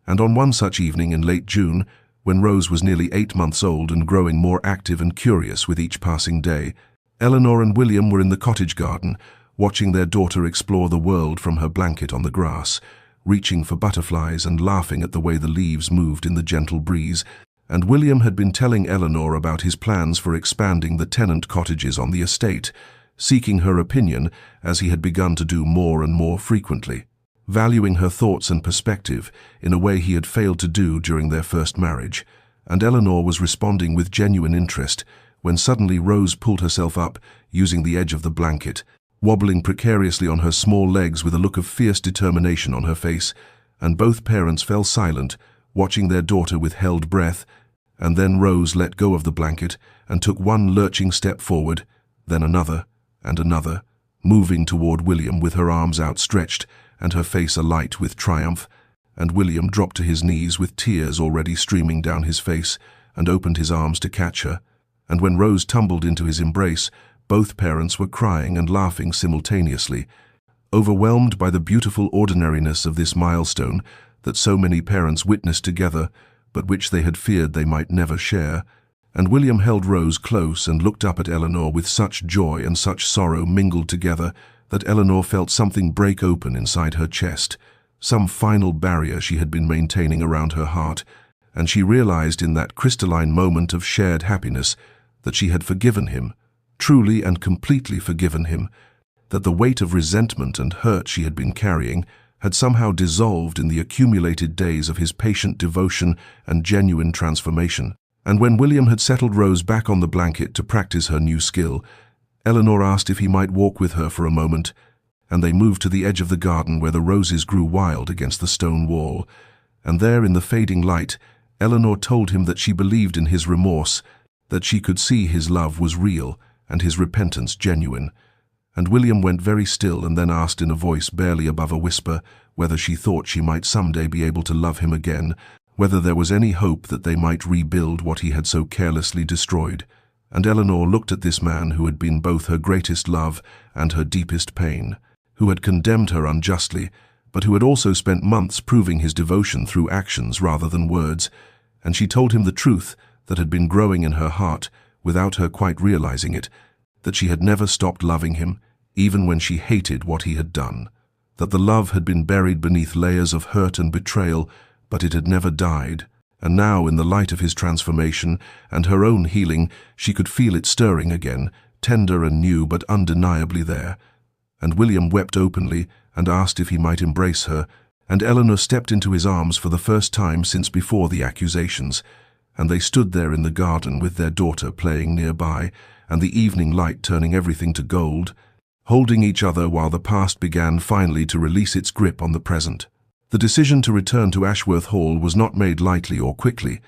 And on one such evening in late June, when Rose was nearly 8 months old and growing more active and curious with each passing day, Eleanor and William were in the cottage garden, watching their daughter explore the world from her blanket on the grass, reaching for butterflies and laughing at the way the leaves moved in the gentle breeze. And William had been telling Eleanor about his plans for expanding the tenant cottages on the estate, seeking her opinion as he had begun to do more and more frequently, valuing her thoughts and perspective in a way he had failed to do during their first marriage. And Eleanor was responding with genuine interest when suddenly Rose pulled herself up, using the edge of the blanket, wobbling precariously on her small legs with a look of fierce determination on her face, and both parents fell silent, watching their daughter with held breath. And then Rose let go of the blanket and took one lurching step forward, then another and another, moving toward William with her arms outstretched and her face alight with triumph. And William dropped to his knees with tears already streaming down his face and opened his arms to catch her. And when Rose tumbled into his embrace, both parents were crying and laughing simultaneously, overwhelmed by the beautiful ordinariness of this milestone that so many parents witnessed together, but which they had feared they might never share. And William held Rose close and looked up at Eleanor with such joy and such sorrow mingled together that Eleanor felt something break open inside her chest, some final barrier she had been maintaining around her heart, and she realized in that crystalline moment of shared happiness that she had forgiven him, truly and completely forgiven him, that the weight of resentment and hurt she had been carrying had somehow dissolved in the accumulated days of his patient devotion and genuine transformation. And when William had settled Rose back on the blanket to practice her new skill, Eleanor asked if he might walk with her for a moment, and they moved to the edge of the garden where the roses grew wild against the stone wall. And there in the fading light, Eleanor told him that she believed in his remorse, that she could see his love was real and his repentance genuine. And William went very still and then asked in a voice barely above a whisper whether she thought she might someday be able to love him again, whether there was any hope that they might rebuild what he had so carelessly destroyed. And Eleanor looked at this man who had been both her greatest love and her deepest pain, who had condemned her unjustly, but who had also spent months proving his devotion through actions rather than words. And she told him the truth that had been growing in her heart without her quite realizing it, that she had never stopped loving him, even when she hated what he had done, that the love had been buried beneath layers of hurt and betrayal, but it had never died. And now, in the light of his transformation and her own healing, she could feel it stirring again, tender and new but undeniably there. And William wept openly and asked if he might embrace her, and Eleanor stepped into his arms for the first time since before the accusations. And they stood there in the garden with their daughter playing nearby, and the evening light turning everything to gold, holding each other while the past began finally to release its grip on the present. The decision to return to Ashworth Hall was not made lightly or quickly,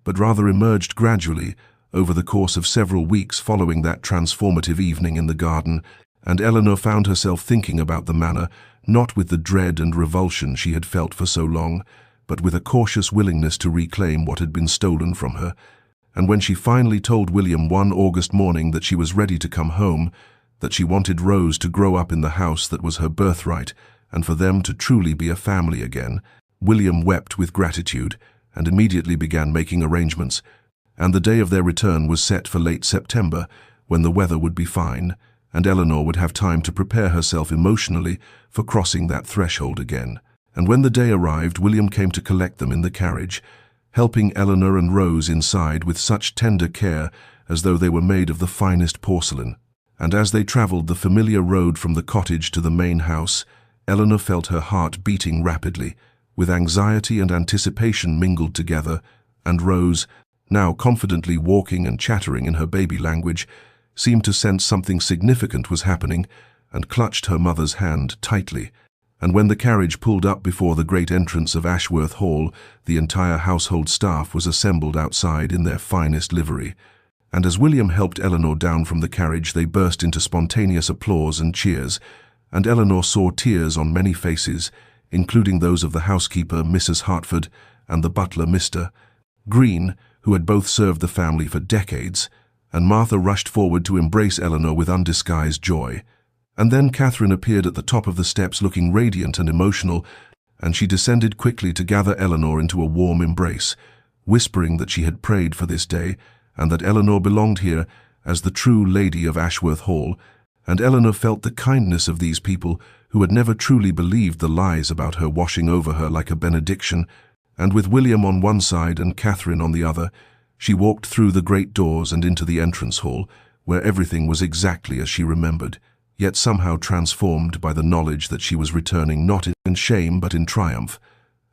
but rather emerged gradually over the course of several weeks following that transformative evening in the garden, and Eleanor found herself thinking about the manor, not with the dread and revulsion she had felt for so long, but with a cautious willingness to reclaim what had been stolen from her. And when she finally told William one August morning that she was ready to come home, that she wanted Rose to grow up in the house that was her birthright, and for them to truly be a family again, William wept with gratitude and immediately began making arrangements, and the day of their return was set for late September, when the weather would be fine, and Eleanor would have time to prepare herself emotionally for crossing that threshold again. And when the day arrived, William came to collect them in the carriage, helping Eleanor and Rose inside with such tender care as though they were made of the finest porcelain. And as they travelled the familiar road from the cottage to the main house, Eleanor felt her heart beating rapidly, with anxiety and anticipation mingled together, and Rose, now confidently walking and chattering in her baby language, seemed to sense something significant was happening and clutched her mother's hand tightly. And when the carriage pulled up before the great entrance of Ashworth Hall, the entire household staff was assembled outside in their finest livery. And as William helped Eleanor down from the carriage, they burst into spontaneous applause and cheers, and Eleanor saw tears on many faces, including those of the housekeeper, Mrs. Hartford, and the butler, Mr. Green, who had both served the family for decades, and Martha rushed forward to embrace Eleanor with undisguised joy. And then Catherine appeared at the top of the steps looking radiant and emotional, and she descended quickly to gather Eleanor into a warm embrace, whispering that she had prayed for this day, and that Eleanor belonged here as the true lady of Ashworth Hall, and Eleanor felt the kindness of these people who had never truly believed the lies about her washing over her like a benediction, and with William on one side and Catherine on the other, she walked through the great doors and into the entrance hall, where everything was exactly as she remembered, yet somehow transformed by the knowledge that she was returning not in shame but in triumph.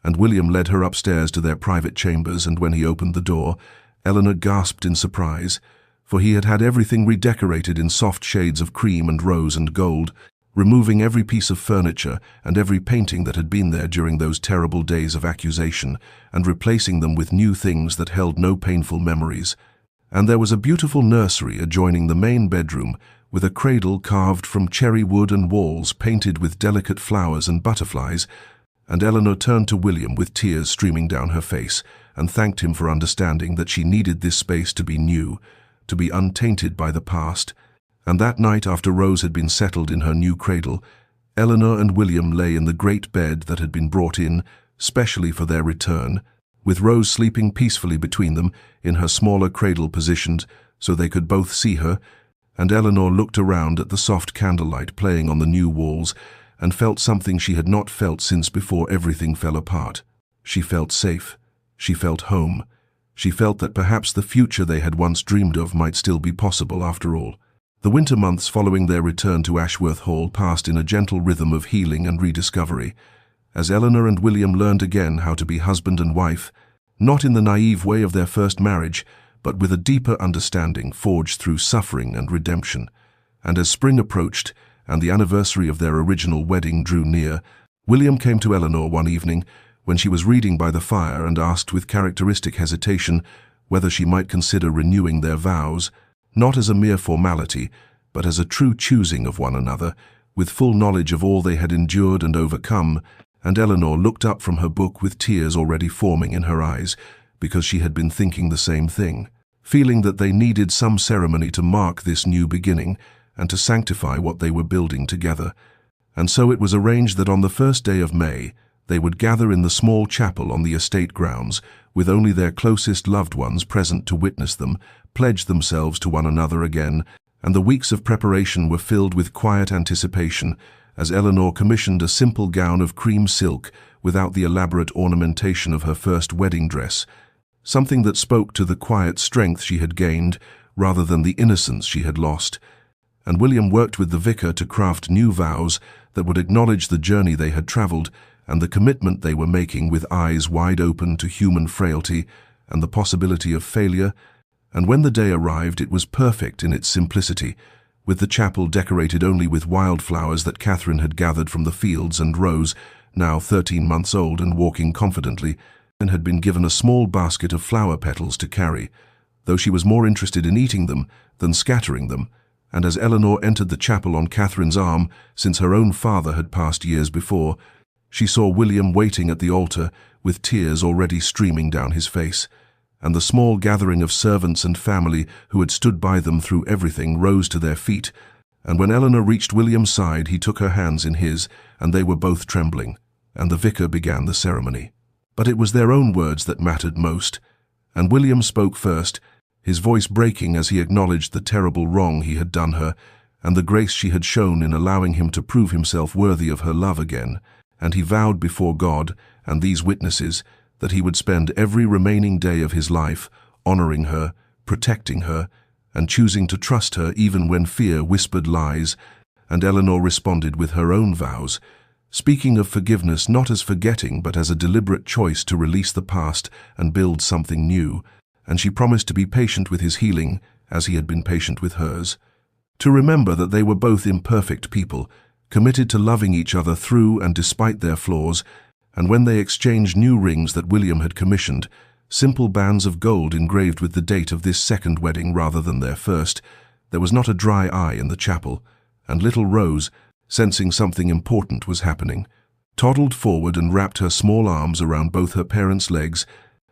And William led her upstairs to their private chambers, and when he opened the door, Eleanor gasped in surprise, for he had had everything redecorated in soft shades of cream and rose and gold, removing every piece of furniture and every painting that had been there during those terrible days of accusation, and replacing them with new things that held no painful memories. And there was a beautiful nursery adjoining the main bedroom, with a cradle carved from cherry wood and walls painted with delicate flowers and butterflies, and Eleanor turned to William with tears streaming down her face, and thanked him for understanding that she needed this space to be new, to be untainted by the past. And that night, after Rose had been settled in her new cradle, Eleanor and William lay in the great bed that had been brought in specially for their return, with Rose sleeping peacefully between them in her smaller cradle positioned so they could both see her, and Eleanor looked around at the soft candlelight playing on the new walls and felt something she had not felt since before everything fell apart. She felt safe. She felt home. She felt that perhaps the future they had once dreamed of might still be possible after all. The winter months following their return to Ashworth Hall passed in a gentle rhythm of healing and rediscovery, as Eleanor and William learned again how to be husband and wife, not in the naive way of their first marriage, but with a deeper understanding forged through suffering and redemption. And as spring approached, and the anniversary of their original wedding drew near, William came to Eleanor one evening when she was reading by the fire and asked with characteristic hesitation whether she might consider renewing their vows, not as a mere formality, but as a true choosing of one another, with full knowledge of all they had endured and overcome. And Eleanor looked up from her book with tears already forming in her eyes, because she had been thinking the same thing, feeling that they needed some ceremony to mark this new beginning and to sanctify what they were building together. And so it was arranged that on the first day of May, they would gather in the small chapel on the estate grounds, with only their closest loved ones present to witness them, pledge themselves to one another again, and the weeks of preparation were filled with quiet anticipation, as Eleanor commissioned a simple gown of cream silk without the elaborate ornamentation of her first wedding dress, something that spoke to the quiet strength she had gained rather than the innocence she had lost. And William worked with the vicar to craft new vows that would acknowledge the journey they had travelled and the commitment they were making, with eyes wide open to human frailty and the possibility of failure. And when the day arrived, it was perfect in its simplicity, with the chapel decorated only with wildflowers that Catherine had gathered from the fields, and Rose, now 13 months old and walking confidently, and had been given a small basket of flower petals to carry, though she was more interested in eating them than scattering them. And as Eleanor entered the chapel on Catherine's arm, since her own father had passed years before, She saw William waiting at the altar, with tears already streaming down his face, and the small gathering of servants and family who had stood by them through everything rose to their feet, and when Eleanor reached William's side, he took her hands in his, and they were both trembling, and the vicar began the ceremony. But it was their own words that mattered most, and William spoke first, his voice breaking as he acknowledged the terrible wrong he had done her, and the grace she had shown in allowing him to prove himself worthy of her love again, and he vowed before God and these witnesses that he would spend every remaining day of his life honoring her, protecting her, and choosing to trust her even when fear whispered lies, and Eleanor responded with her own vows, speaking of forgiveness not as forgetting but as a deliberate choice to release the past and build something new, and she promised to be patient with his healing as he had been patient with hers, to remember that they were both imperfect people, committed to loving each other through and despite their flaws, and when they exchanged new rings that William had commissioned, simple bands of gold engraved with the date of this second wedding rather than their first, there was not a dry eye in the chapel, and little Rose, sensing something important was happening, toddled forward and wrapped her small arms around both her parents' legs,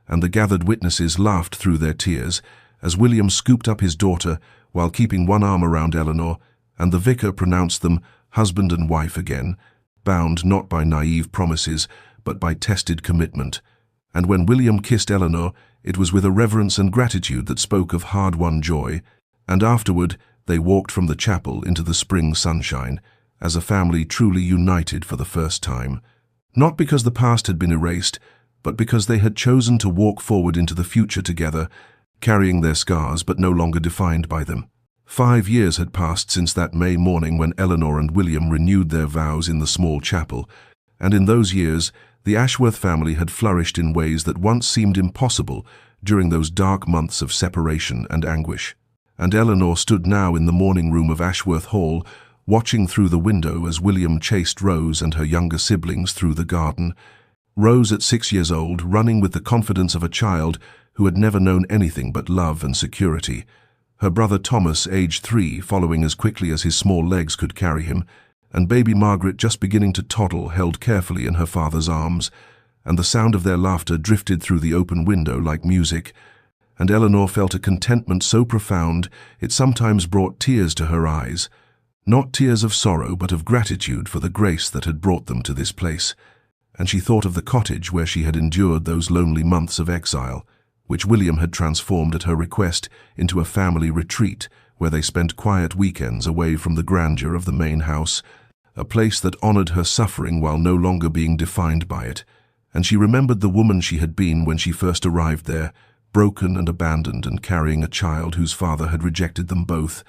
and the gathered witnesses laughed through their tears as William scooped up his daughter while keeping one arm around Eleanor, and the vicar pronounced them husband and wife again, bound not by naive promises but by tested commitment. And when William kissed Eleanor, it was with a reverence and gratitude that spoke of hard-won joy, and afterward they walked from the chapel into the spring sunshine, as a family truly united for the first time, not because the past had been erased, but because they had chosen to walk forward into the future together, carrying their scars but no longer defined by them. 5 years had passed since that May morning when Eleanor and William renewed their vows in the small chapel, and in those years the Ashworth family had flourished in ways that once seemed impossible during those dark months of separation and anguish. And Eleanor stood now in the morning room of Ashworth Hall, watching through the window as William chased Rose and her younger siblings through the garden. Rose, at 6 years old, running with the confidence of a child who had never known anything but love and security. Her brother Thomas, aged 3, following as quickly as his small legs could carry him, and baby Margaret just beginning to toddle, held carefully in her father's arms, and the sound of their laughter drifted through the open window like music, and Eleanor felt a contentment so profound it sometimes brought tears to her eyes, not tears of sorrow but of gratitude for the grace that had brought them to this place, and she thought of the cottage where she had endured those lonely months of exile, which William had transformed at her request into a family retreat where they spent quiet weekends away from the grandeur of the main house, a place that honored her suffering while no longer being defined by it, and she remembered the woman she had been when she first arrived there, broken and abandoned and carrying a child whose father had rejected them both,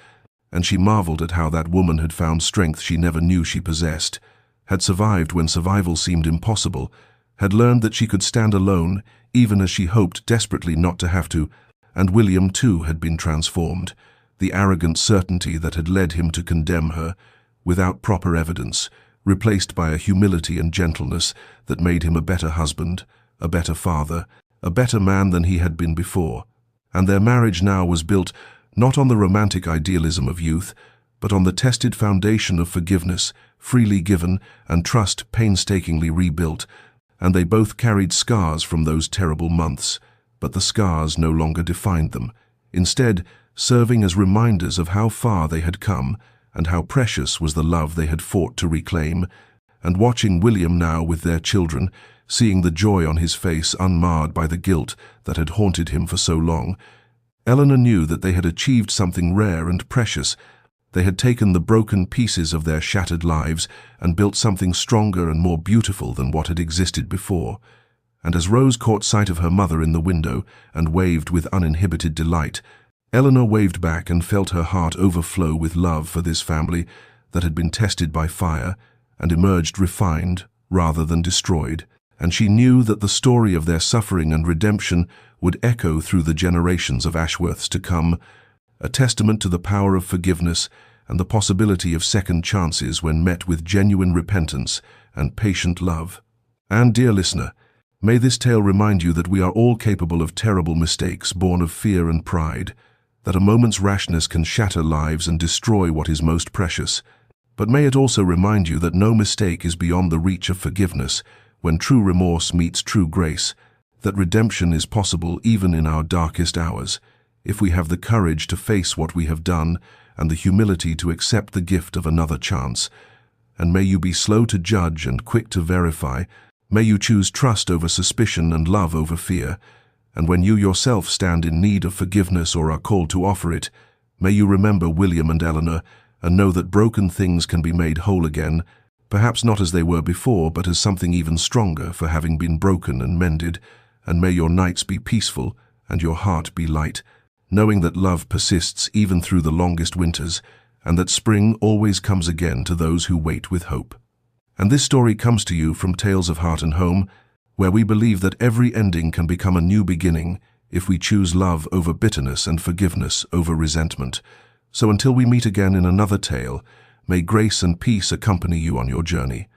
and she marveled at how that woman had found strength she never knew she possessed, had survived when survival seemed impossible, had learned that she could stand alone, even as she hoped desperately not to have to, and William too had been transformed, the arrogant certainty that had led him to condemn her, without proper evidence, replaced by a humility and gentleness that made him a better husband, a better father, a better man than he had been before. And their marriage now was built not on the romantic idealism of youth, but on the tested foundation of forgiveness, freely given, and trust painstakingly rebuilt, and they both carried scars from those terrible months, but the scars no longer defined them, instead serving as reminders of how far they had come and how precious was the love they had fought to reclaim. And watching William now with their children, seeing the joy on his face unmarred by the guilt that had haunted him for so long, Eleanor knew that they had achieved something rare and precious. They had taken the broken pieces of their shattered lives and built something stronger and more beautiful than what had existed before. And as Rose caught sight of her mother in the window and waved with uninhibited delight, Eleanor waved back and felt her heart overflow with love for this family that had been tested by fire and emerged refined rather than destroyed, and she knew that the story of their suffering and redemption would echo through the generations of Ashworths to come, a testament to the power of forgiveness and the possibility of second chances when met with genuine repentance and patient love. And, dear listener, may this tale remind you that we are all capable of terrible mistakes born of fear and pride, that a moment's rashness can shatter lives and destroy what is most precious, But may it also remind you that no mistake is beyond the reach of forgiveness when true remorse meets true grace, that redemption is possible even in our darkest hours, if we have the courage to face what we have done and the humility to accept the gift of another chance. And may you be slow to judge and quick to verify. May you choose trust over suspicion and love over fear. And when you yourself stand in need of forgiveness or are called to offer it, may you remember William and Eleanor and know that broken things can be made whole again, perhaps not as they were before, but as something even stronger for having been broken and mended. And may your nights be peaceful and your heart be light, knowing that love persists even through the longest winters, and that spring always comes again to those who wait with hope. And this story comes to you from Tales of Heart and Home, where we believe that every ending can become a new beginning if we choose love over bitterness and forgiveness over resentment. So until we meet again in another tale, may grace and peace accompany you on your journey.